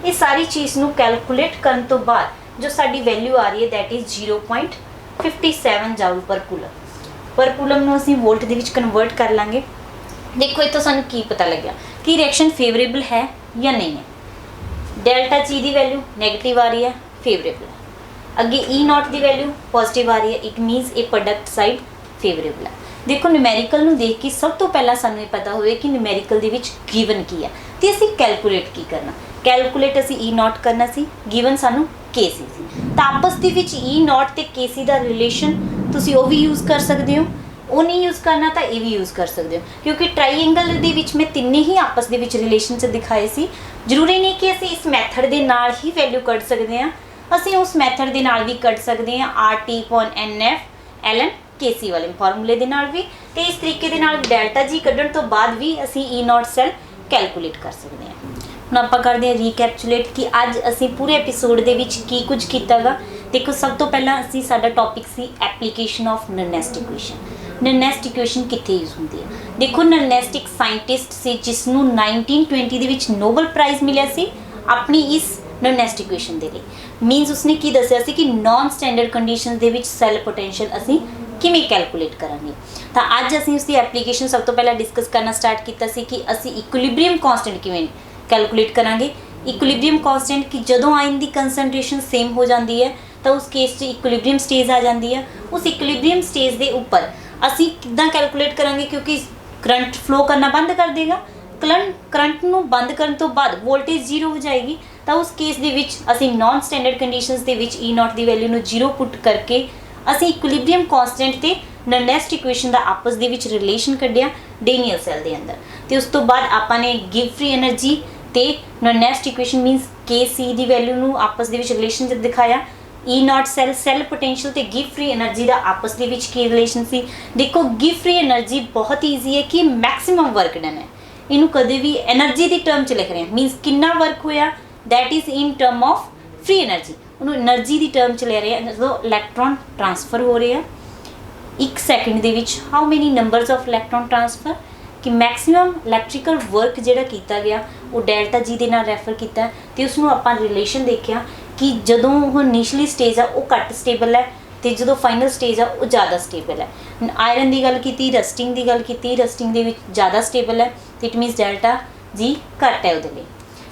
ਇਹ ਸਾਰੀ ਚੀਜ਼ ਨੂੰ ਕੈਲਕੂਲੇਟ ਕਰਨ ਤੋਂ ਬਾਅਦ ਜੋ ਸਾਡੀ ਵੈਲਿਊ ਆ ਰਹੀ ਹੈ ਦੈਟ ਇਜ਼ 0.57 ਜਾਊਲ ਪਰ ਕੂਲਮ। ਪਰ ਕੂਲਮ ਨੂੰ ਅਸੀਂ ਵੋਲਟ ਦੇ ਵਿੱਚ ਕਨਵਰਟ ਕਰ ਲਾਂਗੇ। ਦੇਖੋ ਇੱਥੋਂ ਸਾਨੂੰ ਕੀ ਪਤਾ ਲੱਗਿਆ ਕਿ ਰਿਐਕਸ਼ਨ ਫੇਵਰੇਬਲ ਹੈ ਜਾਂ ਨਹੀਂ ਹੈ। ਡੈਲਟਾ G ਦੀ ਵੈਲਿਊ ਨੈਗੇਟਿਵ ਆ ਰਹੀ ਹੈ, ਫੇਵਰੇਬਲ ਹੈ। ਅੱਗੇ E ਨੋਟ ਦੀ ਵੈਲਿਊ ਪੋਜ਼ਿਟਿਵ ਆ ਰਹੀ ਹੈ, ਇਟ ਮੀਨਸ ਇਹ ਪ੍ਰੋਡਕਟ ਸਾਈਡ ਫੇਵਰੇਬਲ ਹੈ। ਦੇਖੋ ਨਿਊਮੈਰੀਕਲ ਨੂੰ ਦੇਖ ਕੇ ਸਭ ਤੋਂ ਪਹਿਲਾਂ ਸਾਨੂੰ ਇਹ ਪਤਾ ਹੋਵੇ ਕਿ ਨਿਊਮੈਰੀਕਲ ਦੇ ਵਿੱਚ ਗਿਵਨ ਕੀ ਹੈ, ਤੇ ਅਸੀਂ ਕੈਲਕੂਲੇਟ ਕੀ ਕਰਨਾ। ਕੈਲਕੂਲੇਟ ਅਸੀਂ E ਨੋਟ ਕਰਨਾ ਸੀ, ਗਿਵਨ ਸਾਨੂੰ Kc ਸੀ। ਤਾਂ ਆਪਸ ਦੇ ਵਿੱਚ E ਨੋਟ ਤੇ Kc ਦਾ ਰਿਲੇਸ਼ਨ ਤੁਸੀਂ ਉਹ ਵੀ ਯੂਜ਼ ਕਰ ਸਕਦੇ ਹੋ, ਉਹ ਨਹੀਂ ਯੂਜ਼ ਕਰਨਾ ਤਾਂ ਇਹ ਵੀ ਯੂਜ਼ ਕਰ ਸਕਦੇ ਹੋ, ਕਿਉਂਕਿ ਟਰਾਈਐਂਗਲ ਦੇ ਵਿੱਚ ਮੈਂ ਤਿੰਨੇ ਹੀ ਆਪਸ ਦੇ ਵਿੱਚ ਰਿਲੇਸ਼ਨ 'ਚ ਦਿਖਾਏ ਸੀ। ਜ਼ਰੂਰੀ ਨਹੀਂ ਕਿ ਅਸੀਂ ਇਸ ਮੈਥਡ ਦੇ ਨਾਲ ਹੀ ਵੈਲਿਊ ਕੱਢ ਸਕਦੇ ਹਾਂ, ਅਸੀਂ ਉਸ ਮੈਥਡ ਦੇ ਨਾਲ ਵੀ ਕੱਢ ਸਕਦੇ ਹਾਂ RT/NF ln Kc ਵਾਲੇ ਫਾਰਮੂਲੇ ਦੇ ਨਾਲ ਵੀ, ਤੇ ਇਸ ਤਰੀਕੇ ਦੇ ਨਾਲ ਡੈਲਟਾ G ਕੱਢਣ ਤੋਂ ਬਾਅਦ ਵੀ ਅਸੀਂ E ਨੋਟ ਸੈਲ ਕੈਲਕੂਲੇਟ ਕਰ ਸਕਦੇ ਹਾਂ। ਹੁਣ ਆਪਾਂ ਕਰਦੇ ਹਾਂ ਰੀਕੈਪਚੁਲੇਟ ਕਿ ਅੱਜ ਅਸੀਂ ਪੂਰੇ ਐਪੀਸੋਡ ਦੇ ਵਿੱਚ ਕੀ ਕੁਝ ਕੀਤਾਗਾ। ਦੇਖੋ ਸਭ ਤੋਂ ਪਹਿਲਾਂ ਅਸੀਂ ਸਾਡਾ ਟੌਪਿਕ ਸੀ application of Nernst equation. Nernst equation ਕਿੱਥੇ ਯੂਜ਼ ਹੁੰਦੀ ਹੈ? ਦੇਖੋ ਨਰਨੈਸਟ ਇੱਕ ਸਾਇੰਟਿਸਟ ਸੀ ਜਿਸ ਨੂੰ 1920 ਦੇ ਵਿੱਚ ਨੋਬਲ ਪ੍ਰਾਈਜ਼ ਮਿਲਿਆ ਸੀ ਆਪਣੀ ਇਸ ਨਰਨੈਸਟ ਇਕੁਏਸ਼ਨ ਦੇ ਲਈ। ਮੀਨਸ ਉਸਨੇ ਕੀ ਦੱਸਿਆ ਸੀ ਕਿ ਨਾਨ ਸਟੈਂਡਰਡ ਕੰਡੀਸ਼ਨ ਦੇ ਵਿੱਚ ਸੈਲ ਪੋਟੈਂਸ਼ੀਅਲ ਅਸੀਂ ਕਿਵੇਂ ਕੈਲਕੂਲੇਟ ਕਰਾਂਗੇ। ਤਾਂ ਅੱਜ ਅਸੀਂ ਉਸਦੀ ਐਪਲੀਕੇਸ਼ਨ ਸਭ ਤੋਂ ਪਹਿਲਾਂ ਡਿਸਕਸ ਕਰਨਾ ਸਟਾਰਟ ਕੀਤਾ ਸੀ ਕਿ ਅਸੀਂ ਇਕੁਇਲਿਬਰੀਅਮ ਕਾਂਸਟੈਂਟ ਕਿਵੇਂ ਕੈਲਕੂਲੇਟ ਕਰਾਂਗੇ। ਇਕੁਇਲਿਬਰੀਅਮ ਕਾਂਸਟੈਂਟ ਕਿ ਜਦੋਂ ਆਇਨ ਦੀ ਕੰਸਨਟ੍ਰੇਸ਼ਨ ਸੇਮ ਹੋ ਜਾਂਦੀ ਹੈ ਤਾਂ ਉਸ ਕੇਸ 'ਚ ਇਕੁਇਲਿਬਰੀਅਮ ਸਟੇਜ ਆ ਜਾਂਦੀ ਹੈ। ਉਸ ਇਕੁਇਲਿਬਰੀਅਮ ਸਟੇਜ ਦੇ ਉੱਪਰ ਅਸੀਂ ਕਿੱਦਾਂ ਕੈਲਕੂਲੇਟ ਕਰਾਂਗੇ, ਕਿਉਂਕਿ ਕਰੰਟ ਫਲੋ ਕਰਨਾ ਬੰਦ ਕਰ ਦੇਗਾ। ਕਰੰਟ ਨੂੰ ਬੰਦ ਕਰਨ ਤੋਂ ਬਾਅਦ ਵੋਲਟੇਜ 0 ਹੋ ਜਾਏਗੀ, ਤਾਂ ਉਸ ਕੇਸ ਦੇ ਵਿੱਚ ਅਸੀਂ ਨਾਨ ਸਟੈਂਡਰਡ ਕੰਡੀਸ਼ਨਸ ਦੇ ਵਿੱਚ E ਨੋਟ ਦੀ ਵੈਲਿਊ ਨੂੰ 0 ਪੁੱਟ ਕਰਕੇ ਅਸੀਂ ਇਕੁਇਲਿਬਰੀਅਮ ਕਾਂਸਟੈਂਟ ਤੇ ਨਰਨੈਸਟ ਇਕੁਏਸ਼ਨ ਦਾ ਆਪਸ ਦੇ ਵਿੱਚ ਰਿਲੇਸ਼ਨ ਕੱਢਿਆ ਡੇਨੀਅਲ ਸੈਲ ਦੇ ਅੰਦਰ। ਤੇ ਉਸ ਤੋਂ ਬਾਅਦ ਆਪਾਂ ਨੇ ਗਿਵ ਫ੍ਰੀ એનર્ਜੀ ਤੇ ਨਰਨੈਸਟ ਇਕੁਏਸ਼ਨ ਮੀਨਸ Kc ਦੀ ਵੈਲਿਊ ਨੂੰ ਆਪਸ ਦੇ ਵਿੱਚ ਰਿਲੇਸ਼ਨ ਚ ਦਿਖਾਇਆ। E ਨੋਟ ਸੈਲ ਪੋਟੈਂਸ਼ੀਅਲ ਤੇ ਗਿਵ ਫ੍ਰੀ એનર્ਜੀ ਦਾ ਆਪਸ ਦੇ ਵਿੱਚ ਕੀ ਰਿਲੇਸ਼ਨ ਸੀ। ਦੇਖੋ ਗਿਵ ਫ੍ਰੀ એનર્ਜੀ ਬਹੁਤ ਈਜ਼ੀ ਹੈ ਕਿ ਮੈਕਸਿਮਮ ਵਰਕ ਡਨ ਹੈ। ਇਹਨੂੰ ਕਦੇ ਵੀ એનર્ਜੀ ਦੀ ਟਰਮ 'ਚ ਲਿਖ ਰਹੇ ਹਾਂ, ਮੀਨਸ ਕਿੰਨਾ ਵਰਕ ਹੋਇਆ that is in term of free energy. ਉਹਨੂੰ એનર્ਜੀ ਦੀ ਟਰਮ 'ਚ ਲੈ ਰਹੇ ਹਾਂ ਜਦੋਂ ਇਲੈਕਟ੍ਰੋਨ ਟ੍ਰਾਂਸਫਰ ਹੋ ਰਹੇ ਆ 1 ਸੈਕਿੰਡ ਦੇ ਵਿੱਚ। How many numbers of electron transfer, ਕਿ ਮੈਕਸਿਮਮ ਇਲੈਕਟ੍ਰੀਕਲ ਵਰਕ ਜਿਹੜਾ ਕੀਤਾ ਗਿਆ ਉਹ ਡੈਲਟਾ G ਦੇ ਨਾਲ ਰੈਫਰ ਕੀਤਾ। ਤੇ ਉਸਨੂੰ ਆਪਾਂ ਰਿਲੇਸ਼ਨ ਦੇਖਿਆ ਕਿ ਜਦੋਂ ਉਹ ਇਨੀਸ਼ੀਅਲੀ ਸਟੇਜ ਆ ਉਹ ਘੱਟ ਸਟੇਬਲ ਹੈ, ਤੇ ਜਦੋਂ ਫਾਈਨਲ ਸਟੇਜ ਆ ਉਹ ਜ਼ਿਆਦਾ ਸਟੇਬਲ ਹੈ। ਆਇਰਨ ਦੀ ਗੱਲ ਕੀਤੀ, ਰਸਟਿੰਗ ਦੀ ਗੱਲ ਕੀਤੀ, ਰਸਟਿੰਗ ਦੇ ਵਿੱਚ ਜ਼ਿਆਦਾ ਸਟੇਬਲ ਹੈ, ਤੇ ਇਟ ਮੀਨਸ ਡੈਲਟਾ G ਘੱਟ ਹੈ ਉਹਦੇ ਲਈ।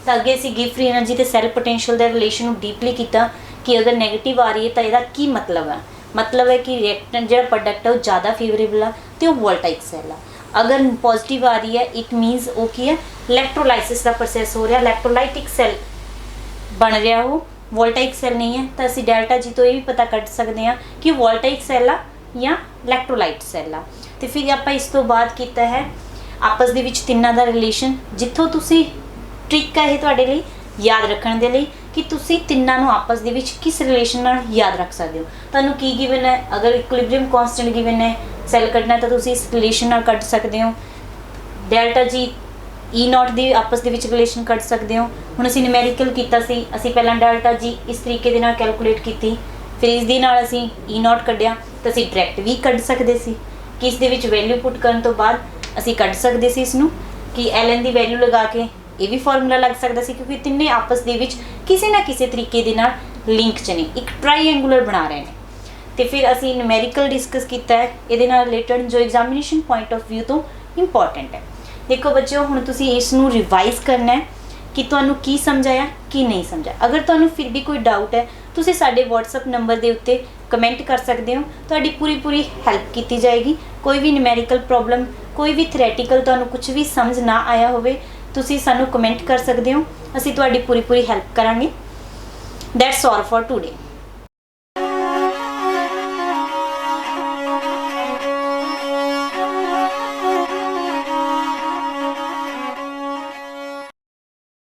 ਤਾਂ ਅੱਗੇ ਅਸੀਂ ਗਿਵ ਫ੍ਰੀ એનર્ਜੀ ਤੇ ਸੈਲ ਪੋਟੈਂਸ਼ੀਅਲ ਦੇ ਰਿਲੇਸ਼ਨ ਨੂੰ ਡੀਪਲੀ ਕੀਤਾ ਕਿ ਅਗਰ ਨੈਗੇਟਿਵ ਆ ਰਹੀ ਹੈ ਤਾਂ ਇਹਦਾ ਕੀ ਮਤਲਬ ਹੈ। ਮਤਲਬ ਹੈ ਕਿ ਰਿਐਕਟੈਂਟ ਜਿਹੜਾ ਪ੍ਰੋਡਕਟ ਹੈ ਉਹ ਜ਼ਿਆਦਾ ਫੇਵਰੇਬਲ ਆ ਤੇ ਉਹ ਵੋਲਟਾਈਕ ਸੈੱਲ ਆ। ਅਗਰ ਪੋਜ਼ਿਟਿਵ ਆ ਰਹੀ ਹੈ ਇਟ ਮੀਨਸ ਉਹ ਕੀ ਹੈ, ਇਲੈਕਟ੍ਰੋਲਾਈਸਿਸ ਦਾ ਪ੍ਰੋਸੈਸ ਹੋ ਰਿਹਾ, ਇਲੈਕਟ੍ਰੋਲਾਈਟਿਕ ਸੈੱਲ ਬਣ ਰਿਹਾ, ਉਹ ਵੋਲਟਾਈਕ ਸੈੱਲ ਨਹੀਂ ਹੈ। ਤਾਂ ਅਸੀਂ ਡੈਲਟਾ ਜੀ ਤੋਂ ਇਹ ਵੀ ਪਤਾ ਕੱਢ ਸਕਦੇ ਹਾਂ ਕਿ ਵੋਲਟਾਈਕ ਸੈੱਲ ਆ ਜਾਂ ਇਲੈਕਟ੍ਰੋਲਾਈਟ ਸੈੱਲ ਆ। ਤੇ ਫਿਰ ਆਪਾਂ ਇਸ ਤੋਂ ਬਾਅਦ ਕੀਤਾ ਹੈ ਆਪਸ ਦੇ ਵਿੱਚ ਤਿੰਨਾਂ ਦਾ ਰਿਲੇਸ਼ਨ, ਜਿੱਥੋਂ ਤੁਸੀਂ ਟ੍ਰਿਕ ਹੈ ਇਹ ਤੁਹਾਡੇ ਲਈ ਯਾਦ ਰੱਖਣ ਦੇ ਲਈ ਕਿ ਤੁਸੀਂ ਤਿੰਨਾਂ ਨੂੰ ਆਪਸ ਦੇ ਵਿੱਚ ਕਿਸ ਰਿਲੇਸ਼ਨ ਨਾਲ ਯਾਦ ਰੱਖ ਸਕਦੇ ਹੋ। ਤੁਹਾਨੂੰ ਕੀ ਗਿਵਨ ਹੈ, ਅਗਰ ਇਕੁਇਲਿਬਰੀਅਮ ਕਾਂਸਟੈਂਟ ਗਿਵਨ ਹੈ, ਸੈੱਲ ਕੱਢਣਾ ਤਾਂ ਤੁਸੀਂ ਇਸ ਰਿਲੇਸ਼ਨ ਨਾਲ ਕੱਢ ਸਕਦੇ ਹੋ। ਡੈਲਟਾ ਜੀ ਈ ਨਾਟ ਦੀ ਆਪਸ ਦੇ ਵਿੱਚ ਰਿਲੇਸ਼ਨ ਕੱਢ ਸਕਦੇ ਹੋ। ਹੁਣ ਅਸੀਂ ਨਿਊਮੈਰੀਕਲ ਕੀਤਾ ਸੀ, ਅਸੀਂ ਪਹਿਲਾਂ ਡੈਲਟਾ ਜੀ ਇਸ ਤਰੀਕੇ ਦੇ ਨਾਲ ਕੈਲਕੂਲੇਟ ਕੀਤੀ, ਫਿਰ ਇਸ ਦੇ ਨਾਲ ਅਸੀਂ ਈ ਨਾਟ ਕੱਢਿਆ ਤਾਂ ਅਸੀਂ ਡਾਇਰੈਕਟ ਵੀ ਕੱਢ ਸਕਦੇ ਸੀ ਕਿ ਇਸ ਦੇ ਵਿੱਚ ਵੈਲਿਊ ਪੁੱਟ ਕਰਨ ਤੋਂ ਬਾਅਦ ਅਸੀਂ ਕੱਢ ਸਕਦੇ ਸੀ ਇਸ ਨੂੰ ਕਿ ln ਦੀ ਵੈਲਿਊ ਲਗਾ ਕੇ ਇਹ ਵੀ ਫਾਰਮੂਲਾ ਲੱਗ ਸਕਦਾ ਸੀ, ਕਿਉਂਕਿ ਤਿੰਨੇ ਆਪਸ ਦੇ ਵਿੱਚ ਕਿਸੇ ਨਾ ਕਿਸੇ ਤਰੀਕੇ ਦੇ ਨਾਲ ਲਿੰਕ 'ਚ ਨੇ, ਇੱਕ ਟ੍ਰਾਈਐਂਗੂਲਰ ਬਣਾ ਰਹੇ ਨੇ। ਤੇ ਫਿਰ ਅਸੀਂ ਨਿਊਮੈਰੀਕਲ ਡਿਸਕਸ ਕੀਤਾ ਹੈ ਇਹਦੇ ਨਾਲ ਰਿਲੇਟਡ ਜੋ ਐਗਜ਼ਾਮੀਨੇਸ਼ਨ ਪੁਆਇੰਟ ਆਫ ਵਿਊ ਤੋਂ ਇੰਪੋਰਟੈਂਟ ਹੈ। ਦੇਖੋ ਬੱਚਿਓ, ਹੁਣ ਤੁਸੀਂ ਇਸ ਨੂੰ ਰਿਵਾਈਜ਼ ਕਰਨਾ ਹੈ ਕਿ ਤੁਹਾਨੂੰ ਕੀ ਸਮਝ ਆਇਆ ਕੀ ਨਹੀਂ ਸਮਝਿਆ। ਅਗਰ ਤੁਹਾਨੂੰ ਫਿਰ ਵੀ ਕੋਈ ਡਾਊਟ ਹੈ ਤੁਸੀਂ ਸਾਡੇ WhatsApp ਨੰਬਰ ਦੇ ਉੱਤੇ ਕਮੈਂਟ ਕਰ ਸਕਦੇ ਹੋ, ਤੁਹਾਡੀ ਪੂਰੀ ਹੈਲਪ ਕੀਤੀ ਜਾਏਗੀ। ਕੋਈ ਵੀ ਨਿਊਮੈਰੀਕਲ ਪ੍ਰੋਬਲਮ, ਕੋਈ ਵੀ ਥਿਓਰੈਟੀਕਲ ਤੁਹਾਨੂੰ ਕੁਝ ਵੀ ਸਮਝ ਨਾ ਆਇਆ ਹੋਵੇ ਤੁਸੀਂ ਸਾਨੂੰ ਕਮੈਂਟ ਕਰ ਸਕਦੇ ਹੋ, ਅਸੀਂ ਤੁਹਾਡੀ ਪੂਰੀ ਹੈਲਪ ਕਰਾਂਗੇ। That's all for today.